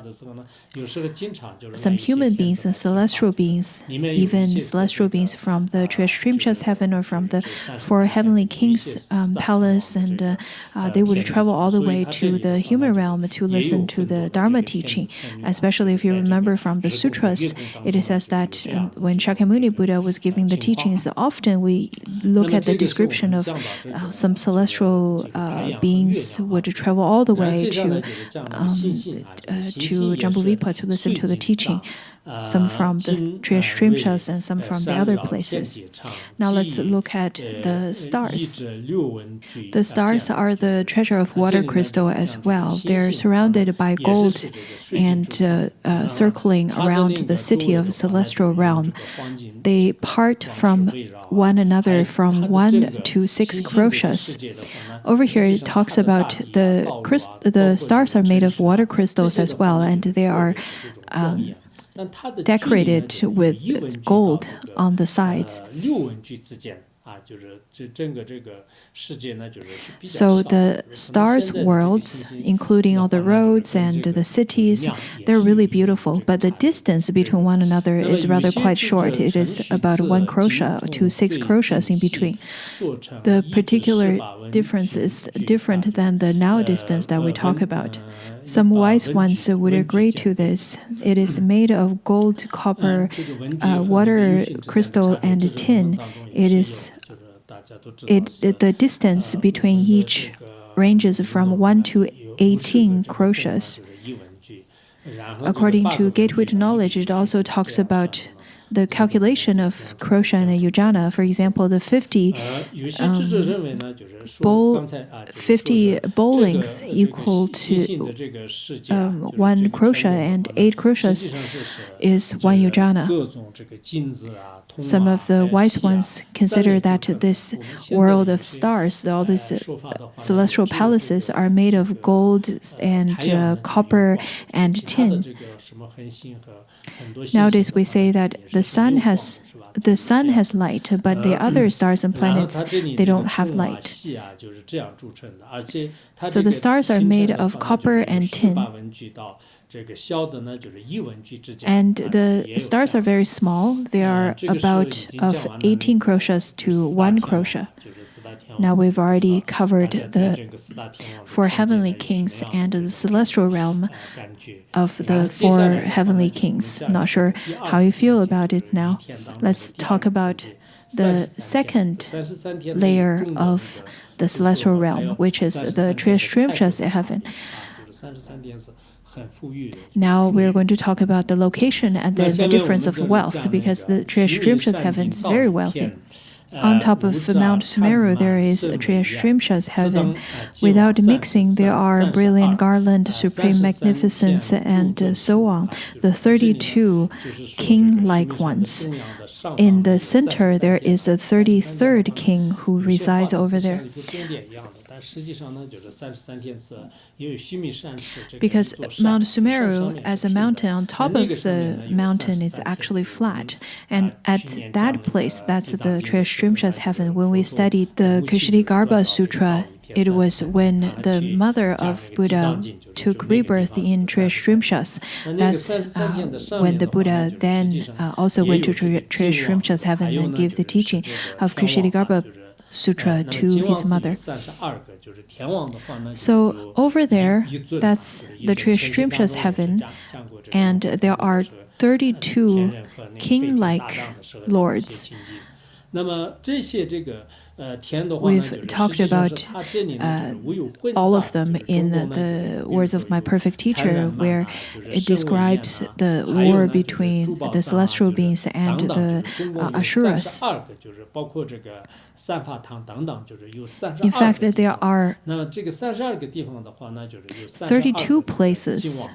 Speaker 1: some human beings and celestial beings, even celestial beings from the Treasury heaven or from the four heavenly kings' palace, and they would travel all the way to the human realm to listen to the Dharma teaching. Especially if you remember from the sutras, it says that when Shakyamuni Buddha was giving the teachings, often we look at the description of some celestial beings would travel all the way to Jambudvipa to listen to the teaching. Some from the Treasury and some from the other places. Now let's look at the stars. The stars are the treasure of water crystal as well. They're surrounded by gold and circling around the city of celestial realm. They part from one another from 1 to 6 crochets. Over here, it talks about the stars are made of water crystals as well, and they are decorated with gold on the sides. So the stars' worlds, including all the roads and the cities, they're really beautiful. But the distance between one another is rather quite short. It is about 1 crochet to 6 crochets in between. The particular difference is different than the now distance that we talk about. Some wise ones would agree to this. It is made of gold, copper, water crystal, and tin. The distance between each ranges from 1 to 18 crochets. According to Gateway to Knowledge, it also talks about the calculation of crochet and yojana. For example, the 50 bowl length equal to 1 crochet, and 8 crochets is 1 yojana. Some of the wise ones consider that this world of stars, all these celestial palaces, are made of gold and copper and tin. Nowadays, we say that the sun has light, but the other stars and planets, they don't have light. So the stars are made of copper and tin. And the stars are very small. They are about of 18 crochets to 1 crochet. Now we've already covered the 4 heavenly kings and the celestial realm of the 4 heavenly kings. Not sure how you feel about it now. Let's talk about the second layer of the celestial realm, which is the Treasury heaven. Now we're going to talk about the location and the difference of wealth, because the Treasury heaven is very wealthy. On top of Mount Sumeru, there is a Treasury heaven. Without mixing, there are brilliant garland, supreme magnificence, and so on. The 32 king-like ones. In the center, there is the 33rd king who resides over there. Because Mount Sumeru, as a mountain, on top of the mountain is actually flat. And at that place, that's the Treasury heaven. When we studied the Kshitigarbha Sutra, it was when the mother of Buddha took rebirth in Treasury. That's when the Buddha then also went to Treasury heaven and gave the teaching of Kshitigarbha Sutra to his mother. So over there, that's the Treasury heaven, and there are 32 king-like lords. We've talked about all of them in the words of my perfect teacher, where it describes the war between the celestial beings and the Asuras. In fact, there are 32 places,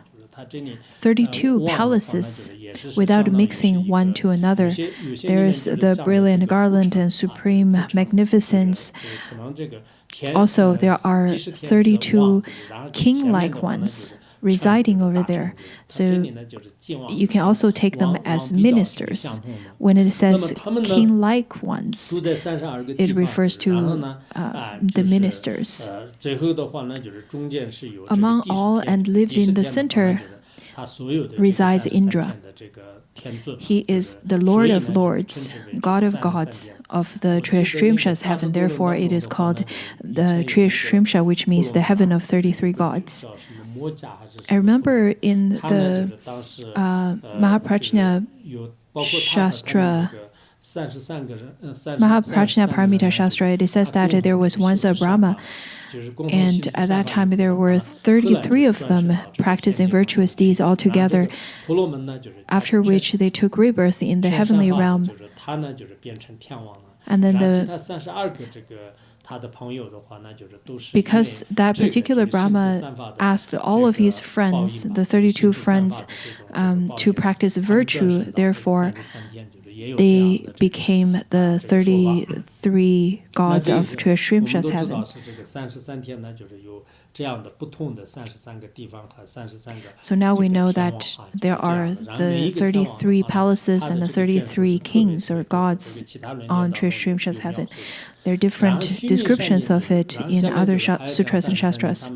Speaker 1: 32 palaces without mixing one to another. There is the brilliant garland and supreme magnificence. Also, there are 32 king-like ones. residing over there. So you can also take them as ministers. When it says king-like ones, it refers to the ministers. Among all and lived in the center resides Indra. He is the Lord of Lords, God of gods of the Trishrimsha's heaven. Therefore, it is called the Trishrimsha, which means the heaven of 33 gods. I remember in the Mahaprajna Shastra, Mahaprajna Paramita Shastra, it says that there was once a Brahma, and at that time there were 33 of them practicing virtuous deeds altogether, after which they took rebirth in the heavenly realm. And then because that particular Brahma asked all of his friends, the 32 friends, to practice virtue, therefore they became the 33 gods of Trishrimsha's heaven. So now we know that there are the 33 palaces and the 33 kings or gods on Trishrimsha's heaven. There are different descriptions of it in other sutras and shastras.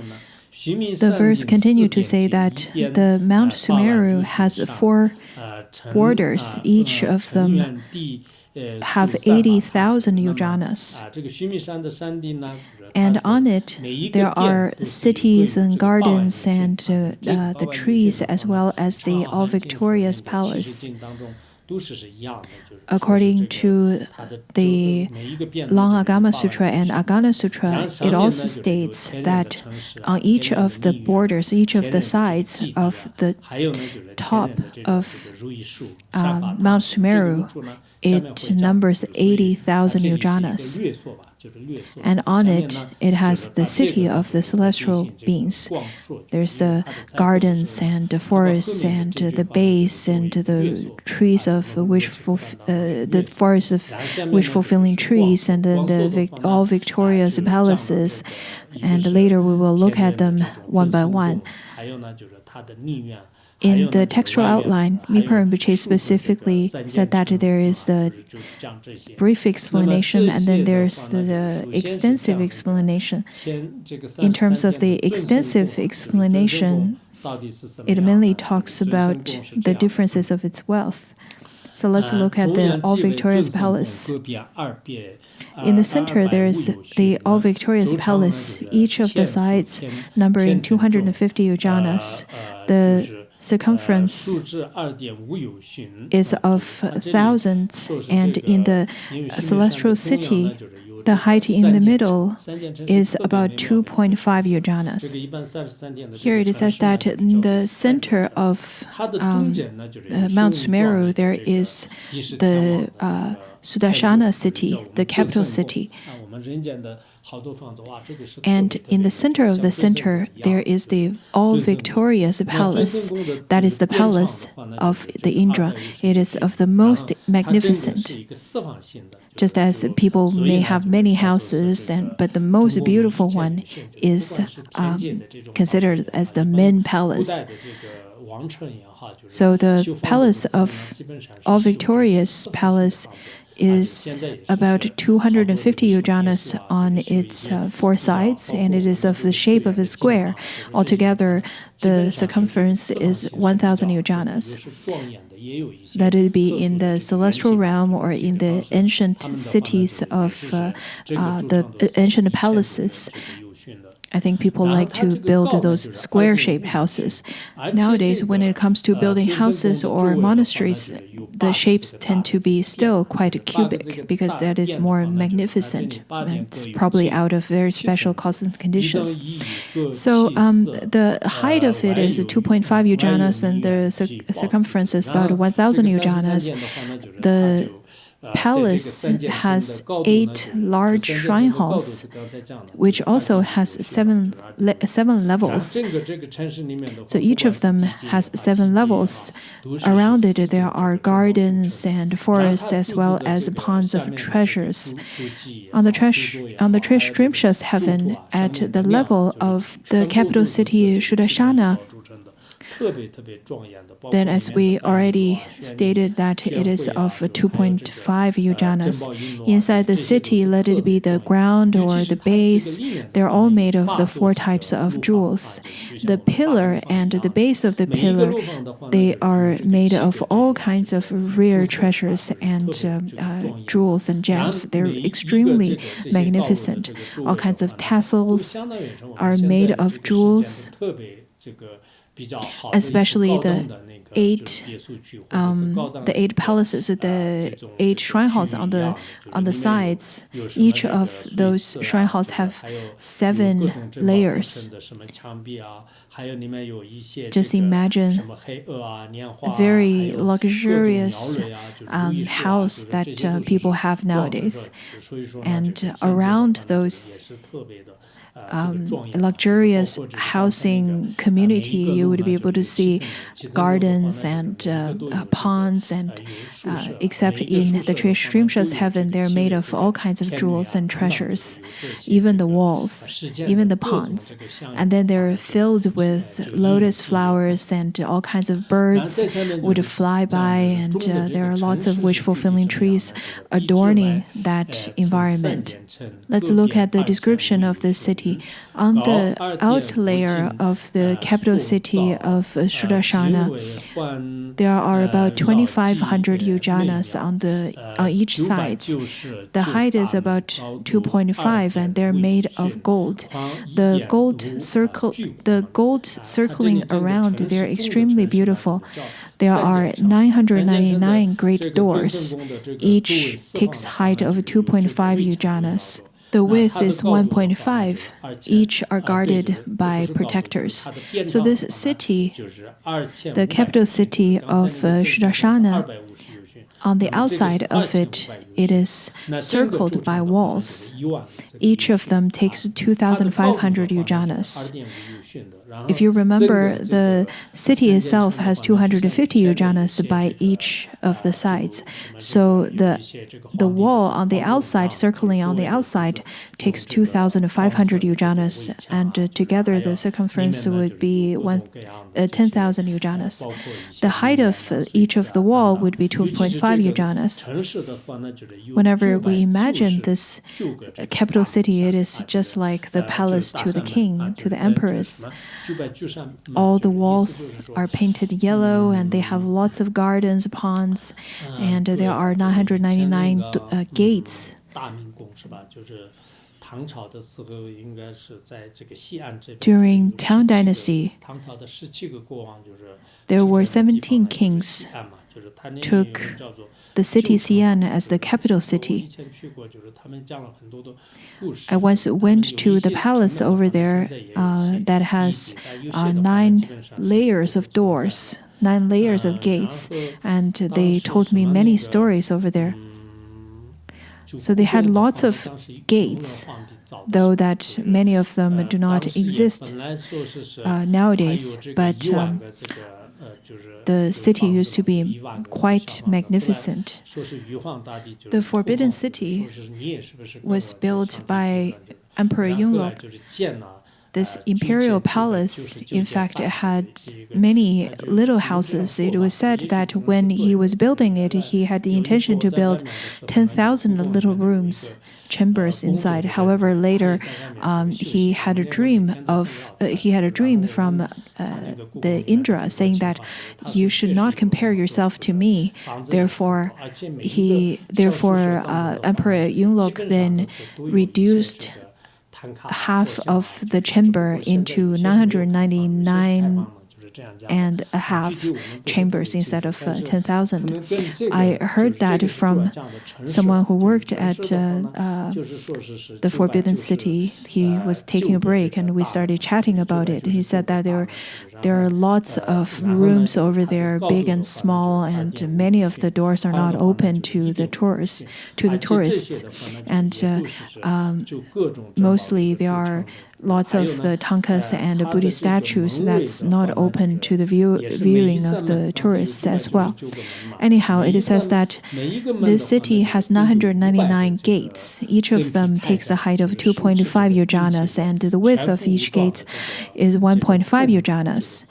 Speaker 1: The verse continues to say that the Mount Sumeru has 4 borders. Each of them have 80,000 yojanas. And on it, there are cities and gardens and the trees, as well as the all-victorious palace. According to the Long Agama Sutra and Agana Sutra, it also states that on each of the borders, each of the sides of the top of Mount Sumeru, it numbers 80,000 yojanas. And on it, it has the city of the celestial beings. There's the gardens and the forests and the bays and the trees of the forests of wish-fulfilling trees and the all victorious palaces. And later we will look at them one by one. In the textual outline, Mipa Rinpoche specifically said that there is the brief explanation and then there's the extensive explanation. In terms of the extensive explanation, it mainly talks about the differences of its wealth. So let's look at the all-victorious palace. In the center, there is the all-victorious palace, each of the sides numbering 250 yojanas. The circumference is of thousands, and in the celestial city, the height in the middle is about 2.5 yojanas. Here it says that in the center of Mount Sumeru, there is the Sudarshana city, the capital city. And in the center of the center, there is the all-victorious palace. That is the palace of the Indra. It is of the most magnificent. Just as people may have many houses, but the most beautiful one is considered as the main palace. So the palace of all-victorious palace is about 250 yojanas on its 4 sides, and it is of the shape of a square. Altogether, the circumference is 1,000 yojanas. Let it be in the celestial realm or in the ancient cities of the ancient palaces. I think people like to build those square-shaped houses. Nowadays, when it comes to building houses or monasteries, the shapes tend to be still quite cubic because that is more magnificent. It's probably out of very special cosmic conditions. So the height of it is 2.5 yojanas and the circumference is about 1,000 yojanas. The palace has 8 large shrine halls, which also has 7 levels. So each of them has 7 levels. Around it, there are gardens and forests as well as ponds of treasures. On the Trishrimsha's heaven, at the level of the capital city Sudarshana, Then, as we already stated, that it is of 2.5 yujanas. Inside the city, let it be the ground or the base, they're all made of the 4 types of jewels. The pillar and the base of the pillar, they are made of all kinds of rare treasures and jewels and gems. They're extremely magnificent. All kinds of tassels are made of jewels, especially the 8 palaces, the 8 shrine halls on the sides. Each of those shrine halls have 7 layers. Just imagine a very luxurious house that people have nowadays. And around those luxurious housing community, you would be able to see gardens and ponds, and except in the Treasury heaven, they're made of all kinds of jewels and treasures, even the walls, even the ponds. And then they're filled with lotus flowers, and all kinds of birds would fly by, and there are lots of wish-fulfilling trees adorning that environment. Let's look at the description of the city. On the out layer of the capital city of Sudashana, there are about 2,500 yujanas on each side. The height is about 2.5, and they're made of gold. The gold circling around, they're extremely beautiful. There are 999 great doors. Each takes height of 2.5 yujanas. The width is 1.5. Each are guarded by protectors. So this city, the capital city of Sudashana, on the outside of it, it is circled by walls. Each of them takes 2,500 yujanas. If you remember, the city itself has 250 yujanas by each of the sides. So the wall on the outside, circling on the outside, takes 2,500 yujanas, and together the circumference would be 10,000 yujanas. The height of each of the wall would be 2.5 yujanas. Whenever we imagine this capital city, it is just like the palace to the king, to the emperors. All the walls are painted yellow, and they have lots of gardens, ponds, and there are 999 gates. During Tang Dynasty, there were 17 kings took the city Xi'an as the capital city. I once went to the palace over there that has 9 layers of doors, 9 layers of gates, and they told me many stories over there. So they had lots of gates, though that many of them do not exist nowadays, but the city used to be quite magnificent. The Forbidden City was built by Emperor Yonglok. This imperial palace, in fact, had many little houses. It was said that when he was building it, he had the intention to build 10,000 little rooms, chambers inside. However, later he had a dream from the Indra, saying that you should not compare yourself to me. Therefore, Emperor Yonglok then reduced half of the chamber into 999 and a half chambers instead of 10,000. I heard that from someone who worked at the Forbidden City. He was taking a break, and we started chatting about it. He said that there are lots of rooms over there, big and small, and many of the doors are not open to the tourists. And mostly there are lots of the tankas and the Buddhist statues that's not open to the viewing of the tourists as well. Anyhow, it says that this city has 999 gates. Each of them takes a height of 2.5 yujanas, and the width of each gate is 1.5 yujanas.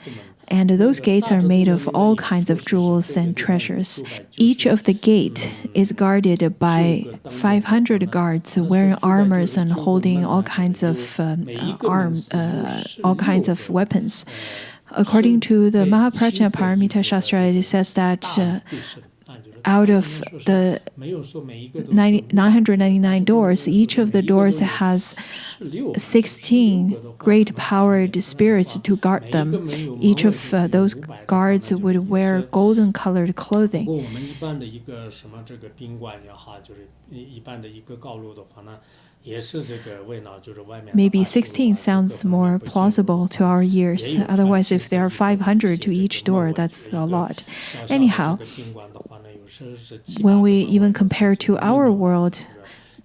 Speaker 1: And those gates are made of all kinds of jewels and treasures. Each of the gate is guarded by 500 guards wearing armors and holding all kinds of all kinds of weapons. According to the Mahaprajna Paramita Shastra, it says that out of the 999 doors, each of the doors has 16 great powered spirits to guard them. Each of those guards would wear golden colored clothing. Maybe 16 sounds more plausible to our ears. Otherwise, if there are 500 to each door, that's a lot. Anyhow, when we even compare to our world,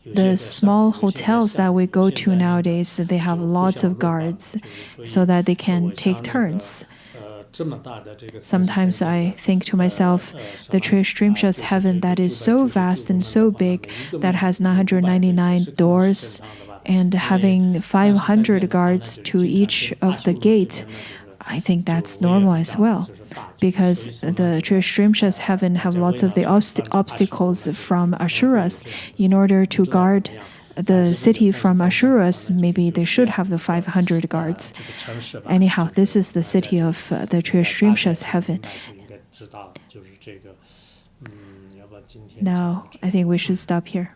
Speaker 1: the small hotels that we go to nowadays, they have lots of guards so that they can take turns. Sometimes I think to myself, the Trishrimsha's heaven that is so vast and so big, that has 999 doors and having 500 guards to each of the gates, I think that's normal as well. Because the Trishrimsha's heaven have lots of the obstacles from Asuras. In order to guard the city from Asuras, maybe they should have the 500 guards. Anyhow, this is the city of the Trishrimsha's heaven. Now, I think we should stop here.